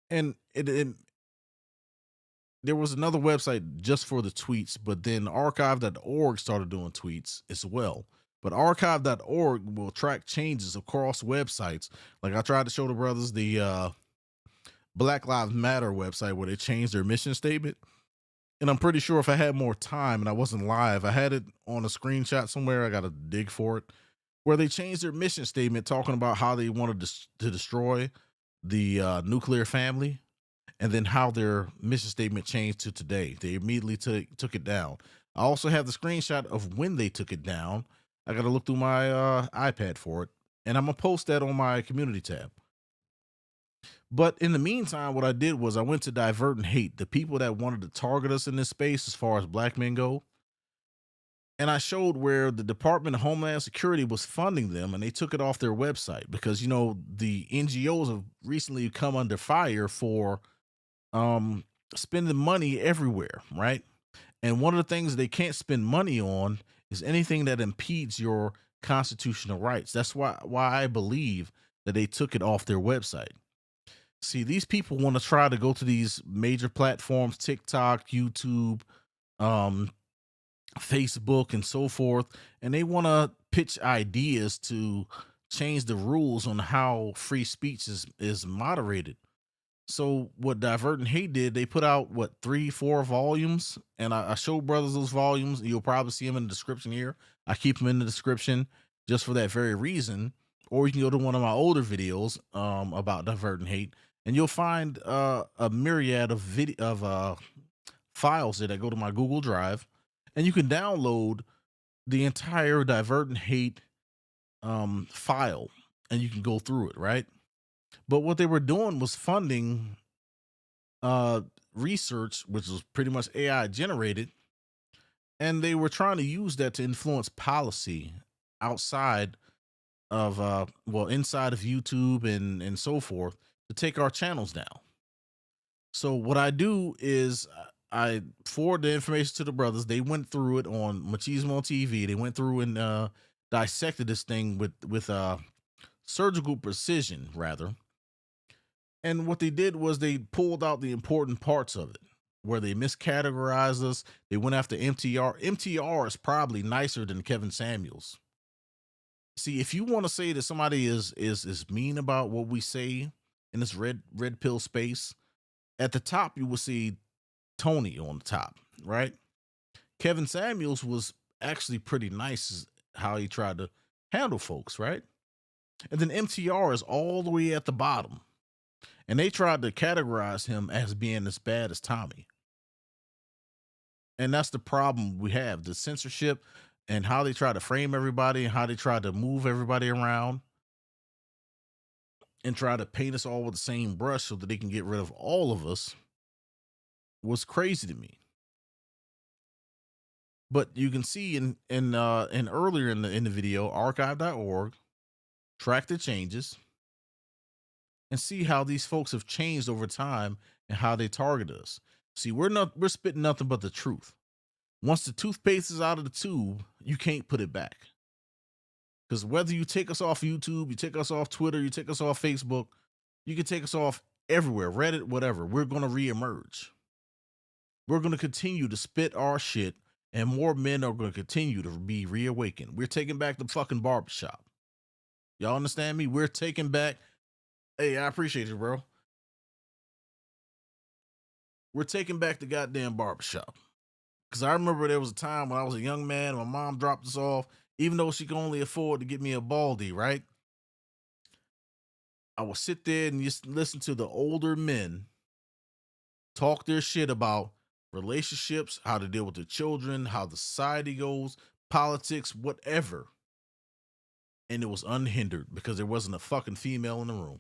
And there was another website just for the tweets, but then archive.org started doing tweets as well. But archive.org will track changes across websites. Like I tried to show the brothers the Black Lives Matter website where they changed their mission statement. And I'm pretty sure if I had more time and I wasn't live, I had it on a screenshot somewhere. I got to dig for it, where they changed their mission statement talking about how they wanted to destroy the nuclear family, and then how their mission statement changed to today. They immediately took it down. I also have the screenshot of when they took it down. I got to look through my iPad for it, and I'm going to post that on my community tab. But in the meantime, what I did was I went to Divert and Hate, the people that wanted to target us in this space as far as black men go. And I showed where the Department of Homeland Security was funding them, and they took it off their website because, you know, the NGOs have recently come under fire for spending money everywhere, right? And one of the things they can't spend money on is anything that impedes your constitutional rights. That's why I believe that they took it off their website. See, these people want to try to go to these major platforms, TikTok, YouTube, Facebook, and so forth, and they want to pitch ideas to change the rules on how free speech is moderated. So what Divert and Hate did, they put out, 3-4 volumes, and I showed brothers those volumes. You'll probably see them in the description here. I keep them in the description just for that very reason. Or you can go to one of my older videos about Divert and Hate, and you'll find a myriad of files there that go to my Google Drive, and you can download the entire Divert and Hate file, and you can go through it, right? But what they were doing was funding research, which was pretty much AI generated, and they were trying to use that to influence policy outside of inside of YouTube and so forth, to take our channels down. So what I do is I forward the information to the brothers. They went through it on Machismo TV. They went through and dissected this thing with surgical precision, rather. And what they did was they pulled out the important parts of it, where they miscategorized us. They went after MTR. MTR is probably nicer than Kevin Samuels. See, if you want to say that somebody is mean about what we say in this red pill space, at the top you will see Tony on the top, right? Kevin Samuels was actually pretty nice how he tried to handle folks, right? And then MTR is all the way at the bottom. And they tried to categorize him as being as bad as Tommy. And that's the problem we have, the censorship and how they try to frame everybody and how they try to move everybody around and try to paint us all with the same brush so that they can get rid of all of us was crazy to me. But you can see in earlier in the video, archive.org, track the changes and see how these folks have changed over time and how they target us. See, we're spitting nothing but the truth. Once the toothpaste is out of the tube, you can't put it back. Because whether you take us off YouTube, you take us off Twitter, you take us off Facebook, you can take us off everywhere, Reddit, whatever, we're going to reemerge. We're going to continue to spit our shit, and more men are going to continue to be reawakened. We're taking back the fucking barbershop. Y'all understand me? We're taking back. Hey, I appreciate you, bro. We're taking back the goddamn barbershop. Because I remember there was a time when I was a young man, my mom dropped us off, even though she could only afford to get me a baldy, right? I would sit there and just listen to the older men talk their shit about relationships, how to deal with the children, how the society goes, politics, whatever. And it was unhindered because there wasn't a fucking female in the room.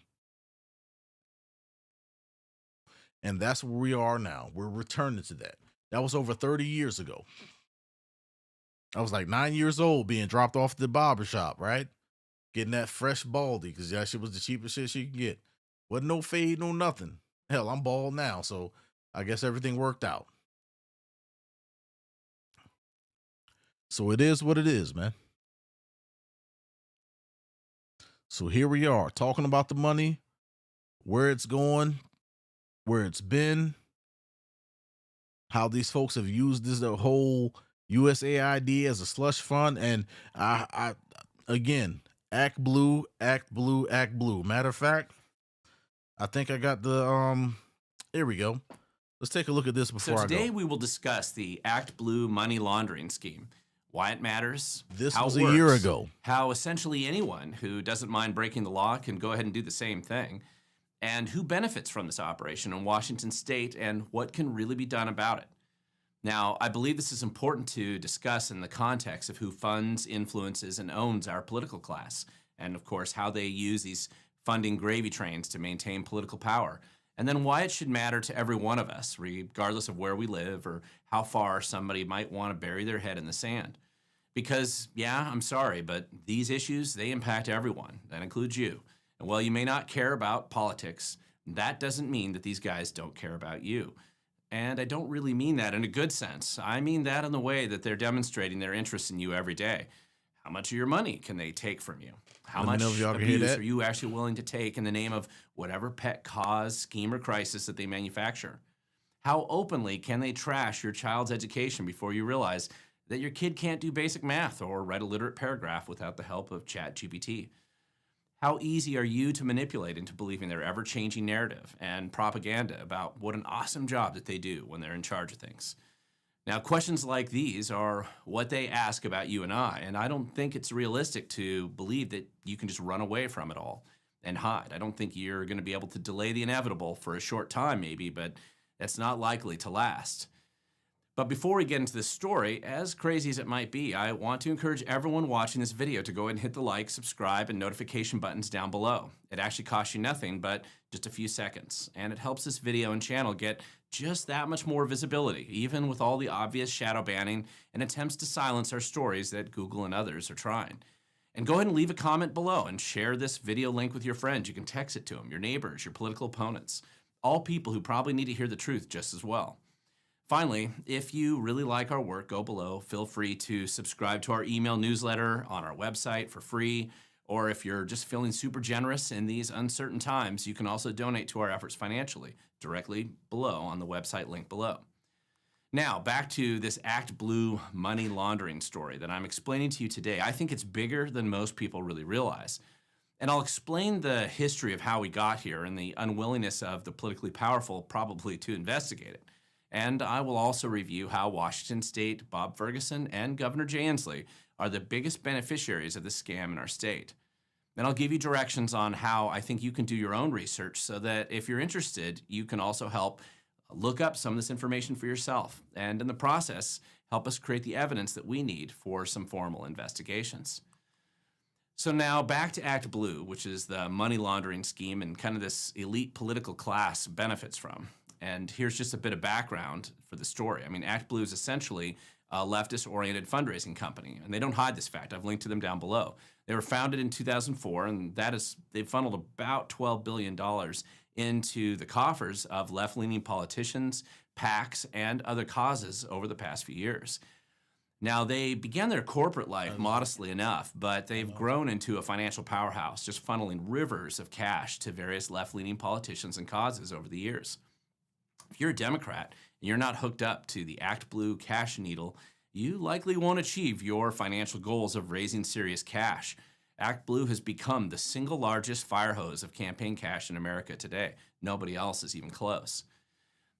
And that's where we are now. We're returning to that. That was over 30 years ago. I was like 9 years old being dropped off at the barbershop, right? Getting that fresh baldy because that shit was the cheapest shit she could get. Wasn't no fade, no nothing. Hell, I'm bald now, so I guess everything worked out. So it is what it is, man. So here we are talking about the money, where it's going, where it's been, how these folks have used this the whole USAID as a slush fund, and I again, act blue, act blue, act blue. Matter of fact, I think I got the here we go. Let's take a look at this before I go. So today we will discuss the Act Blue money laundering scheme, why it matters. This how was it a year works, ago. How essentially anyone who doesn't mind breaking the law can go ahead and do the same thing, and who benefits from this operation in Washington State and what can really be done about it. Now, I believe this is important to discuss in the context of who funds, influences, and owns our political class, and of course, how they use these funding gravy trains to maintain political power, and then why it should matter to every one of us, regardless of where we live or how far somebody might want to bury their head in the sand. Because, yeah, I'm sorry, but these issues, they impact everyone. That includes you. And while you may not care about politics, that doesn't mean that these guys don't care about you. And I don't really mean that in a good sense. I mean that in the way that they're demonstrating their interest in you every day. How much of your money can they take from you? How much abuse are you actually willing to take in the name of whatever pet cause, scheme, or crisis that they manufacture? How openly can they trash your child's education before you realize that your kid can't do basic math or write a literate paragraph without the help of ChatGPT? How easy are you to manipulate into believing their ever-changing narrative and propaganda about what an awesome job that they do when they're in charge of things? Now, questions like these are what they ask about you and I don't think it's realistic to believe that you can just run away from it all and hide. I don't think you're going to be able to delay the inevitable for a short time maybe, but that's not likely to last. But before we get into this story, as crazy as it might be, I want to encourage everyone watching this video to go ahead and hit the like, subscribe, and notification buttons down below. It actually costs you nothing but just a few seconds, and it helps this video and channel get just that much more visibility, even with all the obvious shadow banning and attempts to silence our stories that Google and others are trying. And go ahead and leave a comment below and share this video link with your friends. You can text it to them, your neighbors, your political opponents, all people who probably need to hear the truth just as well. Finally, if you really like our work, go below. Feel free to subscribe to our email newsletter on our website for free. Or if you're just feeling super generous in these uncertain times, you can also donate to our efforts financially directly below on the website link below. Now, back to this Act Blue money laundering story that I'm explaining to you today. I think it's bigger than most people really realize. And I'll explain the history of how we got here and the unwillingness of the politically powerful probably to investigate it. And I will also review how Washington State, Bob Ferguson, and Governor Jay Inslee are the biggest beneficiaries of this scam in our state. Then I'll give you directions on how I think you can do your own research so that if you're interested, you can also help look up some of this information for yourself. And in the process, help us create the evidence that we need for some formal investigations. So now back to Act Blue, which is the money laundering scheme and kind of this elite political class benefits from. And here's just a bit of background for the story. I mean, Act Blue is essentially a leftist-oriented fundraising company, and they don't hide this fact. I've linked to them down below. They were founded in 2004, and they've funneled about $12 billion into the coffers of left-leaning politicians, PACs, and other causes over the past few years. Now, they began their corporate life modestly enough, but they've grown into a financial powerhouse, just funneling rivers of cash to various left-leaning politicians and causes over the years. If you're a Democrat and you're not hooked up to the ActBlue Cash Needle, you likely won't achieve your financial goals of raising serious cash. ActBlue has become the single largest fire hose of campaign cash in America today. Nobody else is even close.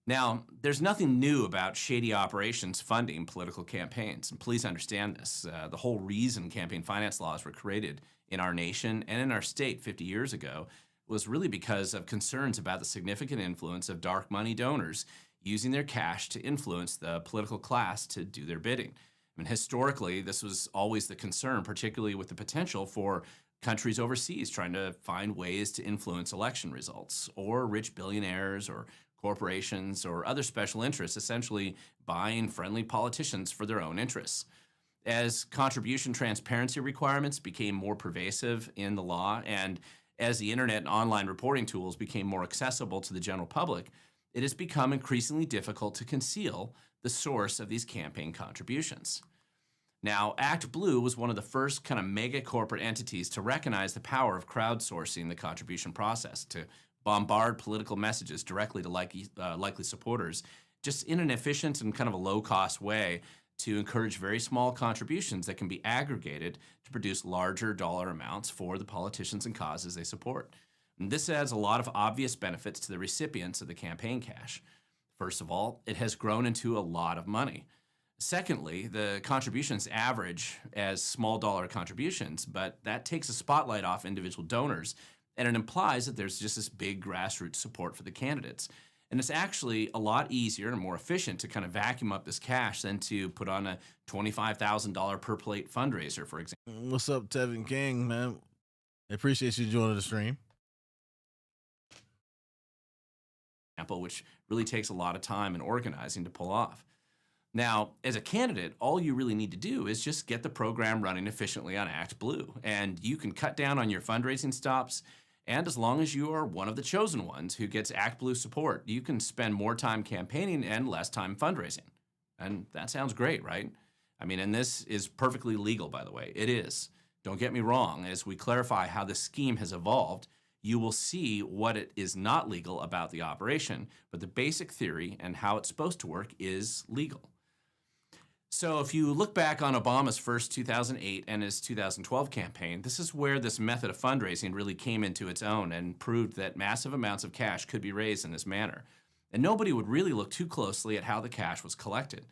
Now, there's nothing new about shady operations funding political campaigns, and please understand this. The whole reason campaign finance laws were created in our nation and in our state 50 years ago was really because of concerns about the significant influence of dark money donors using their cash to influence the political class to do their bidding. I mean, historically, this was always the concern, particularly with the potential for countries overseas trying to find ways to influence election results, or rich billionaires or corporations or other special interests essentially buying friendly politicians for their own interests. As contribution transparency requirements became more pervasive in the law, and as the internet and online reporting tools became more accessible to the general public, it has become increasingly difficult to conceal the source of these campaign contributions. Now, ActBlue was one of the first kind of mega corporate entities to recognize the power of crowdsourcing the contribution process, to bombard political messages directly to likely supporters, just in an efficient and kind of a low-cost way to encourage very small contributions that can be aggregated to produce larger dollar amounts for the politicians and causes they support. And this adds a lot of obvious benefits to the recipients of the campaign cash. First of all, it has grown into a lot of money. Secondly, the contributions average as small dollar contributions, but that takes a spotlight off individual donors, and it implies that there's just this big grassroots support for the candidates. And it's actually a lot easier and more efficient to kind of vacuum up this cash than to put on a $25,000 per plate fundraiser, for example. What's up, Tevin King, man? I appreciate you joining the stream. Which really takes a lot of time and organizing to pull off. Now, as a candidate, all you really need to do is just get the program running efficiently on ActBlue, and you can cut down on your fundraising stops. And as long as you are one of the chosen ones who gets ActBlue support, you can spend more time campaigning and less time fundraising. And that sounds great, right? I mean, and this is perfectly legal, by the way. It is. Don't get me wrong. As we clarify how the scheme has evolved, you will see what it is not legal about the operation, but the basic theory and how it's supposed to work is legal. So if you look back on Obama's first 2008 and his 2012 campaign, this is where this method of fundraising really came into its own and proved that massive amounts of cash could be raised in this manner. And nobody would really look too closely at how the cash was collected.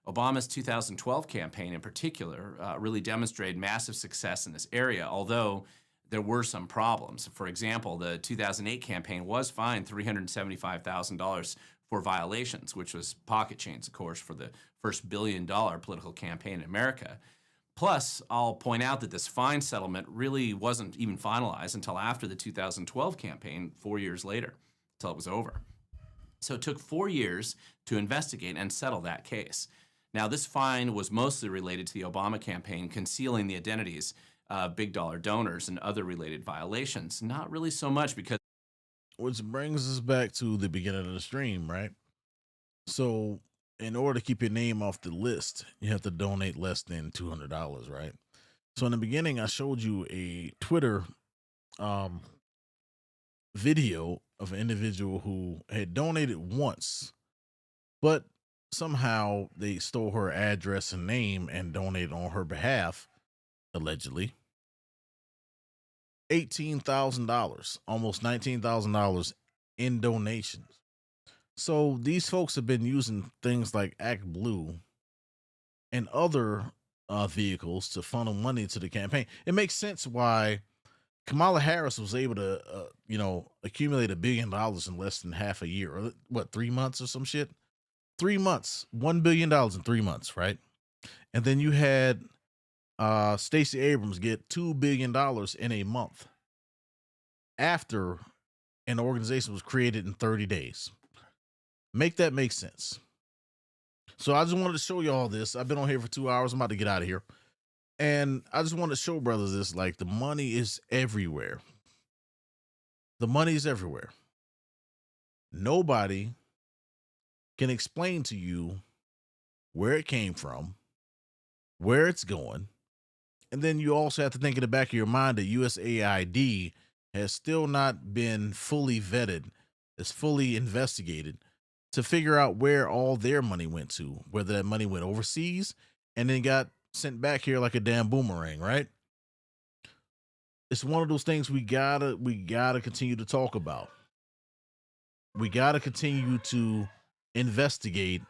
Obama's 2012 campaign in particular really demonstrated massive success in this area, although there were some problems. For example, the 2008 campaign was fined $375,000 for violations, which was pocket change, of course, for the first billion-dollar political campaign in America. Plus, I'll point out that this fine settlement really wasn't even finalized until after the 2012 campaign, 4 years later, until it was over. So it took 4 years to investigate and settle that case. Now, this fine was mostly related to the Obama campaign concealing the identities big dollar donors and other related violations. Not really so much because. Which brings us back to the beginning of the stream, right? So in order to keep your name off the list, you have to donate less than $200, right? So in the beginning, I showed you a Twitter video of an individual who had donated once, but somehow they stole her address and name and donated on her behalf, allegedly. $18,000, almost $19,000 in donations. So these folks have been using things like ActBlue and other vehicles to funnel money to the campaign. It makes sense why Kamala Harris was able to, accumulate $1 billion in less than half a year, or what, 3 months or some shit? 3 months, $1 billion in 3 months, right? And then you had Stacey Abrams get $2 billion in a month after an organization was created in 30 days. Make that make sense. So I just wanted to show you all this. I've been on here for 2 hours. I'm about to get out of here. And I just want to show brothers this, like, the money is everywhere. The money is everywhere. Nobody can explain to you where it came from, where it's going. And then you also have to think in the back of your mind that USAID has still not been fully vetted, it's fully investigated to figure out where all their money went to, whether that money went overseas and then got sent back here like a damn boomerang, right? It's one of those things we gotta continue to talk about. We gotta continue to investigate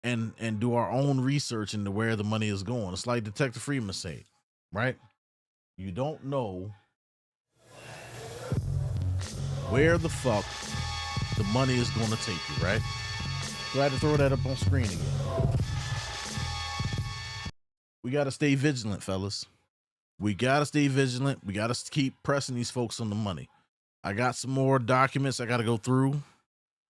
and do our own research into where the money is going. It's like Detective Freeman said, right? You don't know where the fuck the money is going to take you, right? So I had to throw that up on screen again. We got to stay vigilant, fellas. We got to stay vigilant. We got to keep pressing these folks on the money. I got some more documents I got to go through.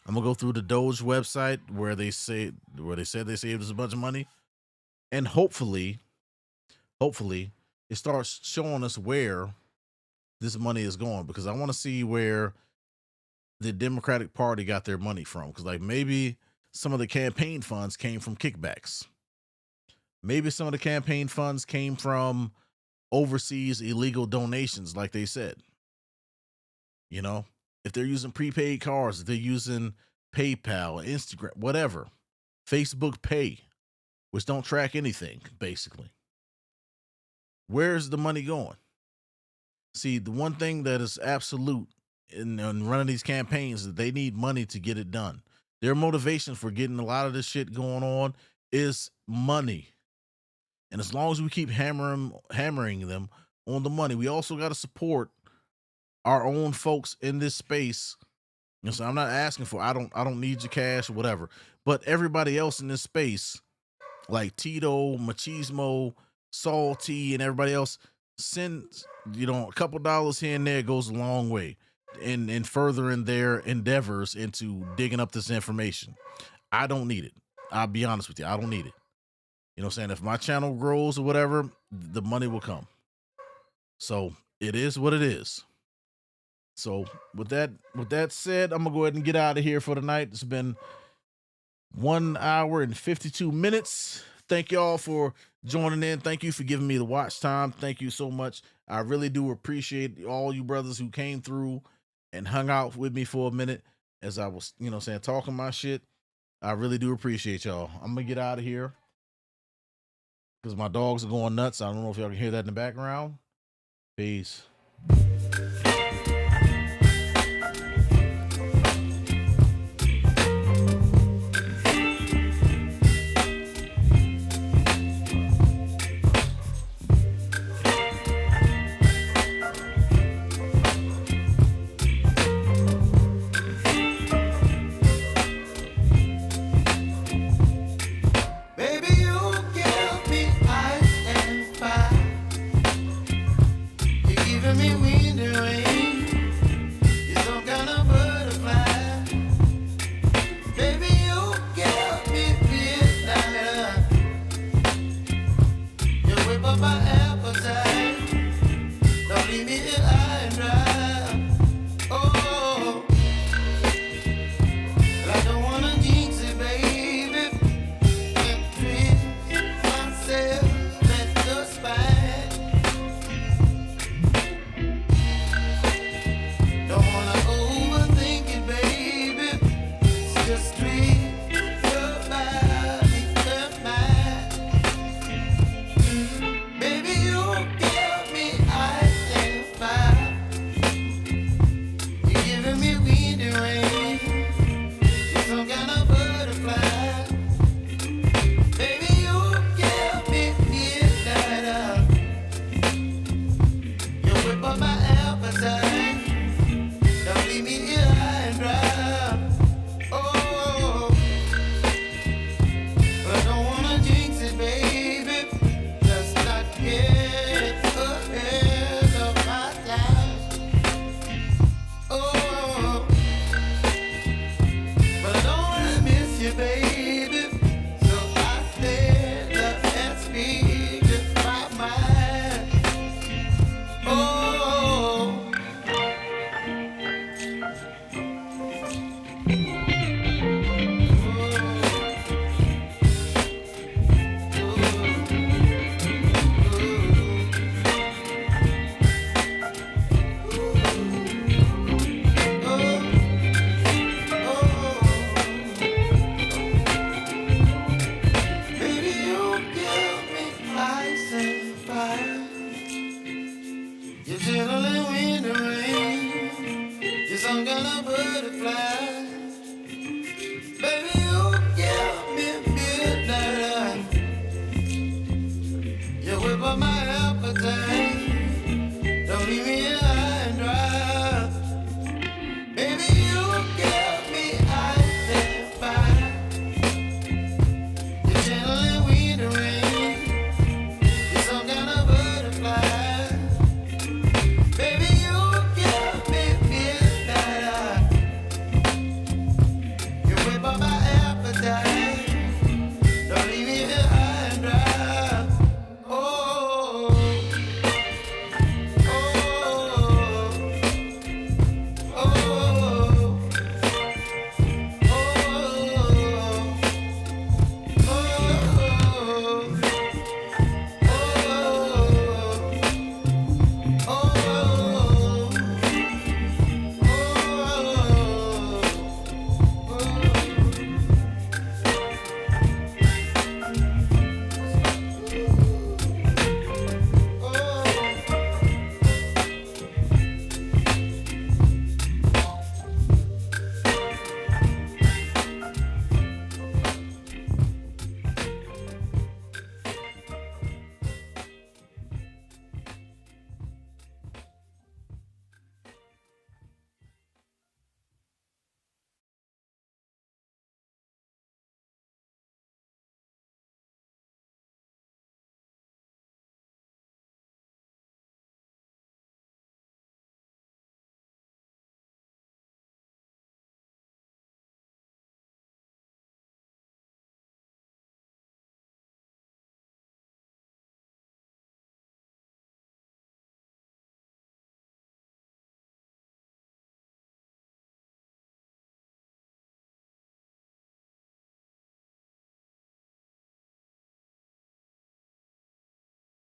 I'm going to go through the Doge website where they said they saved us a bunch of money. And hopefully it starts showing us where this money is going, because I want to see where the Democratic Party got their money from. Because like maybe some of the campaign funds came from kickbacks. Maybe some of the campaign funds came from overseas illegal donations, like they said. You know, if they're using prepaid cards, if they're using PayPal, Instagram, whatever, Facebook Pay, which don't track anything, basically. Where's the money going? See, the one thing that is absolute in running these campaigns is that they need money to get it done. Their motivation for getting a lot of this shit going on is money. And as long as we keep hammering them on the money, we also got to support our own folks in this space. You know, so I'm not asking for, I don't need your cash or whatever, but everybody else in this space, like Tito, Machismo, Salty, and everybody else, send, you know, a couple dollars here and there goes a long way in furthering their endeavors into digging up this information. I don't need it. I'll be honest with you. I don't need it. You know what I'm saying? If my channel grows or whatever, the money will come. So it is what it is. So with that said, I'm gonna go ahead and get out of here for the night. It's been 1 hour and 52 minutes. Thank y'all for joining in. Thank you for giving me the watch time. Thank you so much. I really do appreciate all you brothers who came through and hung out with me for a minute as I was, you know what I'm saying, talking my shit. I really do appreciate y'all. I'm gonna get out of here because my dogs are going nuts. I don't know if y'all can hear that in the background. Peace. My